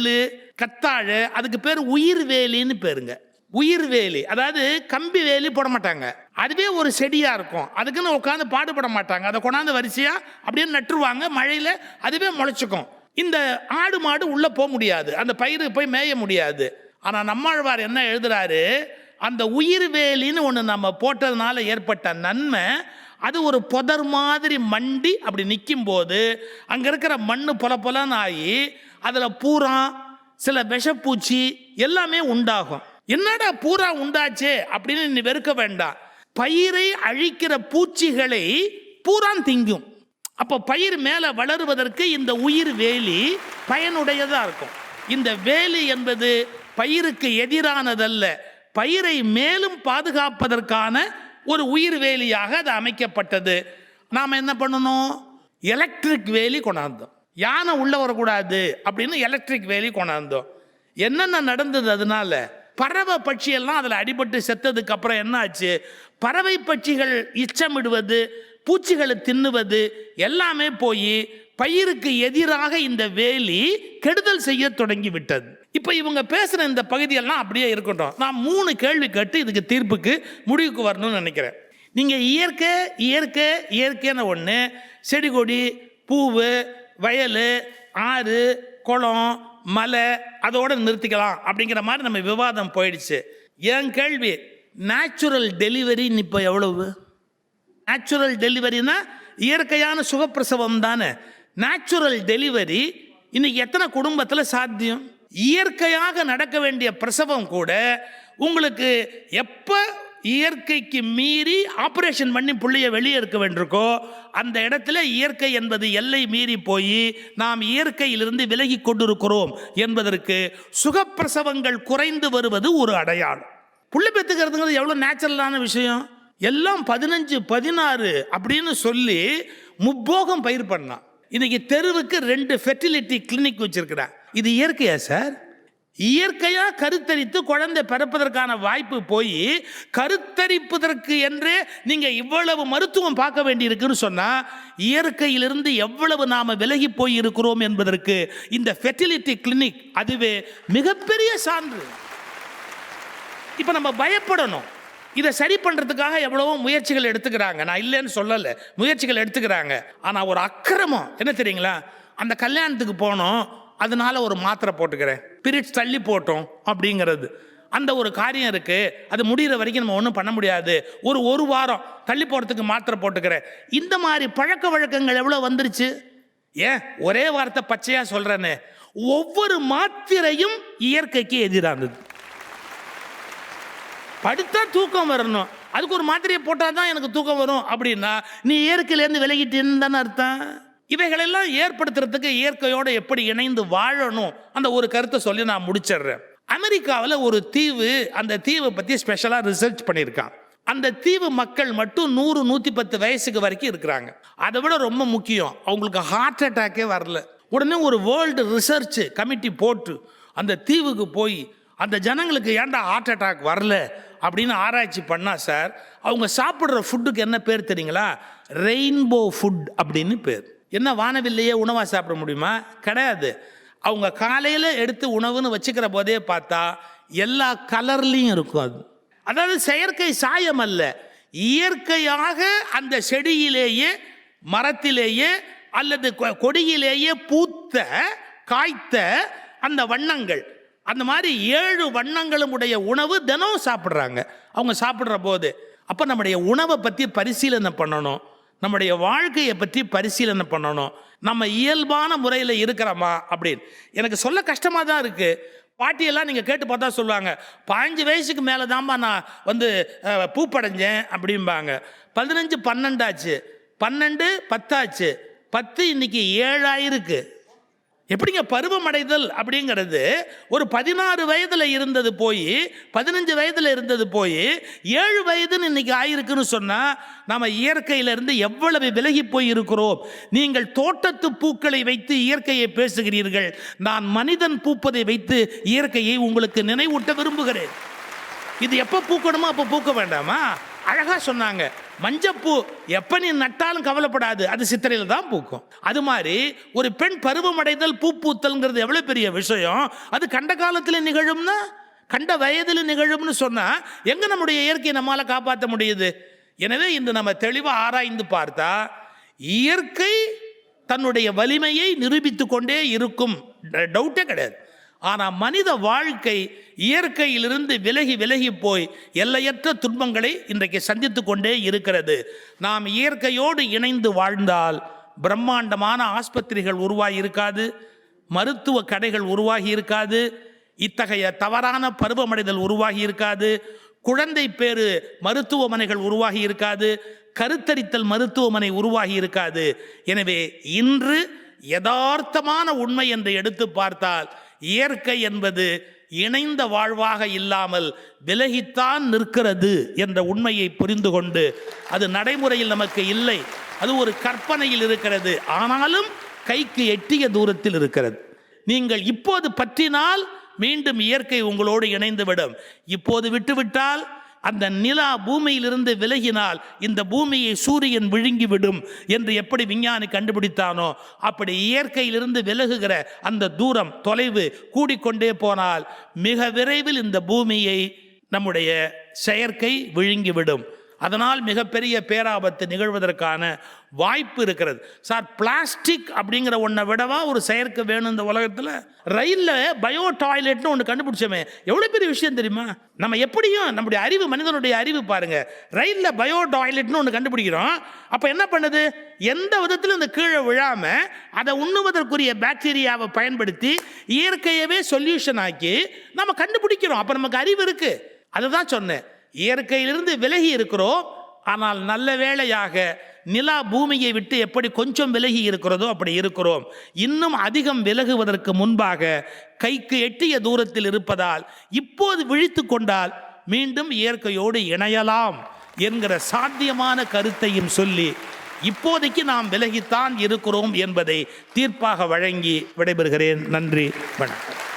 கத்தாழை, அதுக்கு பேர் உயிர் வேலின்னு பேருங்க. உயிர் வேலி, அதாவது கம்பி வேலி போட மாட்டாங்க, அதுவே ஒரு செடியாக இருக்கும், அதுக்குன்னு உட்காந்து பாடுபட மாட்டாங்க, அதை கொண்டாந்து வரிசையாக அப்படியே நட்டுருவாங்க, மழையில் அதுவே முளைச்சிக்கும். இந்த ஆடு மாடு உள்ளே போக முடியாது, அந்த பயிர் போய் மேய முடியாது. ஆனால் நம்மாழ்வார் என்ன எழுதுறாரு, அந்த உயிர் வேலின்னு ஒன்று நம்ம போட்டதுனால ஏற்பட்ட நன்மை, அது ஒரு புதர் மாதிரி மண்டி அப்படி நிற்கும் போது அங்கே இருக்கிற மண் பொலன்னு ஆகி அதில் பூரா சில விஷப்பூச்சி எல்லாமே உண்டாகும். என்னடா பூரா உண்டாச்சே அப்படின்னு நீ வெறுக்க வேண்டாம், பயிரை அழிக்கிற பூச்சிகளை பூரா திங்கும். அப்போ பயிர் மேலே வளருவதற்கு இந்த உயிர் வேலி பயனுடையதாக இருக்கும். இந்த வேலி என்பது பயிருக்கு எதிரானதல்ல, பயிரை மேலும் பாதுகாப்பதற்கான ஒரு உயிர் வேலியாக அது அமைக்கப்பட்டது. நாம் என்ன பண்ணணும்? எலக்ட்ரிக் வேலி கொண்டாந்தோம். யானை உள்ள வரக்கூடாது அப்படின்னு எலக்ட்ரிக் வேலி கொண்டாந்தோம். என்னென்ன நடந்தது? அதனால பறவை பட்சியெல்லாம் அதில் அடிபட்டு செத்ததுக்கு அப்புறம் என்ன ஆச்சு? பறவை பட்சிகள் இச்சமிடுவது, பூச்சிகளை தின்னுவது எல்லாமே போய் பயிருக்கு எதிராக இந்த வேலி கெடுதல் செய்ய தொடங்கி விட்டது. இப்போ இவங்க பேசுகிற இந்த பகுதியெல்லாம் அப்படியே இருக்கட்டும். நான் 3 கேள்வி கேட்டு இதுக்கு தீர்ப்புக்கு முடிவுக்கு வரணும்னு நினைக்கிறேன். நீங்கள் இயற்கை இயற்கை இயற்கைன்னு ஒன்று, செடி கொடி பூவு வயல் ஆறு குளம் மலை அதோடு நிறுத்திக்கலாம் அப்படிங்கிற மாதிரி நம்ம விவாதம் போயிடுச்சு. என் கேள்வி, நேச்சுரல் டெலிவரி இப்போ எவ்வளவு? நேச்சுரல் டெலிவரினா இயற்கையான சுகப்பிரசவம் தானே. நேச்சுரல் டெலிவரி இன்னைக்கு எத்தனை குடும்பத்தில் சாத்தியம்? இயற்கையாக நடக்க வேண்டிய பிரசவம் கூட உங்களுக்கு எப்போ இயற்கைக்கு மீறி ஆப்ரேஷன் பண்ணி பிள்ளைய வெளியே எடுக்க வேண்டியிருக்கோ அந்த இடத்துல இயற்கை என்பது எல்லை மீறி போய் நாம் இயற்கையிலிருந்து விலகி கொண்டிருக்கிறோம் என்பதற்கு சுகப்பிரசவங்கள் குறைந்து வருவது ஒரு அடையாளம். புள்ளை பெற்றுக்கிறதுங்கிறது எவ்வளோ நேச்சுரலான விஷயம். எல்லாம் 15 16 அப்படின்னு சொல்லி முப்போகம் பயிர் பண்ணலாம். இன்னைக்கு தெருவுக்கு 2 ஃபெர்டிலிட்டி கிளினிக் வச்சிருக்கிறார். இது இயற்கையா சார்? இயற்கையா கருத்தரித்து குழந்தை பிறப்பதற்கான வாய்ப்பு போய் கருத்தரிப்பதற்கு என்றே நீங்க இவ்வளவு மருத்துவம் பார்க்க வேண்டி இருக்குன்னு சொன்னா இயற்கையிலிருந்து எவ்வளவு நாம விலகி போய் இருக்கிறோம் என்பதற்கு இந்த ஃபெர்டிலிட்டி கிளினிக் அதுவே மிகப்பெரிய சான்று. இப்ப நம்ம பயப்படணும். இதை சரி பண்றதுக்காக எவ்வளவோ முயற்சிகள் எடுத்துக்கிறாங்க, நான் இல்லைன்னு சொல்லலை, முயற்சிகள் எடுத்துக்கிறாங்க. ஆனா ஒரு அக்கிரமம் என்ன தெரியுங்களா? அந்த கல்யாணத்துக்கு போனோம், அதனால ஒரு மாத்திரை போட்டுக்கிறேன், பீரியட்ஸ் தள்ளி போட்டோம் அப்படிங்கிறது அந்த ஒரு காரியம் இருக்கு. அது முடிகிற வரைக்கும் நம்ம ஒன்றும் பண்ண முடியாது, ஒரு வாரம் தள்ளி போகிறதுக்கு மாத்திரை போட்டுக்கிறேன். இந்த மாதிரி பழக்க வழக்கங்கள் எவ்வளோ வந்துருச்சு. ஏன் ஒரே வார்த்தை பச்சையாக சொல்கிறேன்னு, ஒவ்வொரு மாத்திரையும் இயற்கைக்கு எதிரானது. படுத்தா தூக்கம் வரணும், அதுக்கு ஒரு மாத்திரையை போட்டால் தான் எனக்கு தூக்கம் வரும் அப்படின்னா நீ இயற்கையிலேருந்து விலகிட்டேன்னு தானே அர்த்தம். இவைகளெல்லாம் ஏற்படுத்துறதுக்கு இயற்கையோடு எப்படி இணைந்து வாழணும் அந்த ஒரு கருத்தை சொல்லி நான் முடிச்சிடுறேன். அமெரிக்காவில் ஒரு தீவு, அந்த தீவை பற்றி ஸ்பெஷலாக ரிசர்ச் பண்ணியிருக்கான். அந்த தீவு மக்கள் மட்டும் 100-110 வயசுக்கு வரைக்கும் இருக்கிறாங்க. அதை விட ரொம்ப முக்கியம், அவங்களுக்கு ஹார்ட் அட்டாக்கே வரல. உடனே ஒரு வேர்ல்டு ரிசர்ச் கமிட்டி போட்டு அந்த தீவுக்கு போய் அந்த ஜனங்களுக்கு ஏன்டா ஹார்ட் அட்டாக் வரல அப்படின்னு ஆராய்ச்சி பண்ணா சார், அவங்க சாப்பிட்ற ஃபுட்டுக்கு என்ன பேர் தெரியுங்களா? ரெயின்போ ஃபுட் அப்படின்னு பேர். என்ன வானவில்லையே உணவாக சாப்பிட முடியுமா? கிடையாது. அவங்க காலையில் எடுத்து உணவுன்னு வச்சுக்கிற போதே பார்த்தா எல்லா கலர்லேயும் இருக்கும். அது அதாவது செயற்கை சாயம் அல்ல, இயற்கையாக அந்த செடியிலேயே மரத்திலேயே அல்லது கொடியிலேயே பூத்த காய்த்த அந்த வண்ணங்கள், அந்த மாதிரி 7 வண்ணங்களும் உடைய உணவு தினம் சாப்பிட்றாங்க அவங்க சாப்பிட்ற போது. அப்போ நம்முடைய உணவை பற்றி பரிசீலனை பண்ணணும், நம்முடைய வாழ்க்கையை பற்றி பரிசீலனை பண்ணணும், நம்ம இயல்பான முறையில் இருக்கிறோமா அப்படின்னு. எனக்கு சொல்ல கஷ்டமாக தான் இருக்குது. பாட்டியெல்லாம் நீங்கள் கேட்டு பார்த்தா சொல்லுவாங்க, 15 வயசுக்கு மேலே தான்ப்பா நான் பூப்படைஞ்சேன் அப்படிம்பாங்க. 15 12 ஆச்சு, 12 10 ஆச்சு, 10 இன்னைக்கு 7 ஆயிருக்கு. எப்படிங்க பருவமடைதல் அப்படிங்கிறது ஒரு 16 வயதில் இருந்தது போய் 15 வயதில் இருந்தது போய் 7 வயதுன்னு இன்னைக்கு ஆயிருக்குன்னு சொன்னால் நாம் இயற்கையிலிருந்து எவ்வளவு விலகி போய் இருக்கிறோம். நீங்கள் தோட்டத்து பூக்களை வைத்து இயற்கையை பேசுகிறீர்கள், நான் மனிதன் பூப்பதை வைத்து இயற்கையை உங்களுக்கு நினைவூட்ட விரும்புகிறேன். இது எப்போ பூக்கணுமோ அப்போ பூக்க வேண்டாமா? அழகா சொன்னாங்க, மஞ்சப்பூ எப்ப நீ நட்டாலும் கவலைப்படாது, அது சித்திரையில் தான் பூக்கும். அது மாதிரி ஒரு பெண் பருவமடைதல் பூ பூத்தல்ங்கிறது எவ்வளவு பெரிய விஷயம். அது கண்ட காலத்தில் நிகழும்னா கண்ட வயதில் நிகழும்னு சொன்னா எங்க நம்முடைய இயற்கையை நம்மால காப்பாற்ற முடியுது? எனவே இன்று நம்ம தெளிவாக ஆராய்ந்து பார்த்தா இயற்கை தன்னுடைய வலிமையை நிரூபித்து கொண்டே இருக்கும், டவுட்டே கிடையாது. ஆனால் மனித வாழ்க்கை இயற்கையிலிருந்து விலகி விலகி போய் எல்லையற்ற துன்பங்களை இன்றைக்கு சந்தித்து கொண்டே இருக்கிறது. நாம் இயற்கையோடு இணைந்து வாழ்ந்தால் பிரம்மாண்டமான ஆஸ்பத்திரிகள் உருவாகி இருக்காது, மருத்துவ கடைகள் உருவாகி இருக்காது, இத்தகைய தவறான பருவமடைதல் உருவாகி இருக்காது, குழந்தை பேறு மருத்துவமனைகள் உருவாகி இருக்காது, கருத்தரித்தல் மருத்துவமனை உருவாகி இருக்காது. எனவே இன்று யதார்த்தமான உண்மை என்று எடுத்து பார்த்தால் இயற்கை என்பது இணைந்த வாழ்வாக இல்லாமல் விலகித்தான் நிற்கிறது என்ற உண்மையை புரிந்து கொண்டு, அது நடைமுறையில் நமக்கு இல்லை, அது ஒரு கற்பனையில் இருக்கிறது, ஆனாலும் கைக்கு எட்டிய தூரத்தில் இருக்கிறது. நீங்கள் இப்போது பற்றினால் மீண்டும் இயற்கை உங்களோடு இணைந்துவிடும். இப்போது விட்டுவிட்டால் அந்த நிலா பூமியிலிருந்து விலகினால் இந்த பூமியை சூரியன் விழுங்கிவிடும் என்று எப்படி விஞ்ஞானி கண்டுபிடித்தானோ, அப்படி இயற்கையிலிருந்து விலகுகிற அந்த தூரம், தொலைவு கூடிக்கொண்டே போனால் மிக விரைவில் இந்த பூமியை நம்முடைய செயற்கை விழுங்கிவிடும். அதனால் மிகப்பெரிய பேராபத்து நிகழ்வதற்கான வாய்ப்பு இருக்கிறது. சார், பிளாஸ்டிக் அப்படிங்கிற ஒன்றை விடவா ஒரு செயற்கை வேணும் இந்த உலகத்தில்? ரயிலில் பயோ டாய்லெட்னு ஒன்று கண்டுபிடிச்சோமே, எவ்வளோ பெரிய விஷயம் தெரியுமா? நம்ம எப்படியும் நம்முடைய அறிவு, மனிதனுடைய அறிவு பாருங்க, ரயிலில் பயோ டாய்லெட்னு ஒன்று கண்டுபிடிக்கிறோம். அப்போ என்ன பண்ணுது? எந்த விதத்திலும் இந்த கீழே விழாமல் அதை உண்ணுவதற்குரிய பாக்டீரியாவை பயன்படுத்தி இயற்கையவே சொல்யூஷன் ஆக்கி நம்ம கண்டுபிடிக்கிறோம். அப்போ நமக்கு அறிவு இருக்குது. அதை தான் சொன்னேன், இயற்கையிலிருந்து விலகி இருக்கிறோம். ஆனால் நல்ல வேளையாக நிலா பூமியை விட்டு எப்படி கொஞ்சம் விலகி இருக்கிறதோ அப்படி இருக்கிறோம். இன்னும் அதிகம் விலகுவதற்கு முன்பாக கைக்கு எட்டிய தூரத்தில் இருப்பதால் இப்போது விழித்து கொண்டால் மீண்டும் இயற்கையோடு இணையலாம் என்கிற சாத்தியமான கருத்தையும் சொல்லி, இப்போதைக்கு நாம் விலகித்தான் இருக்கிறோம் என்பதை தீர்ப்பாக வழங்கி விடைபெறுகிறேன். நன்றி, வணக்கம்.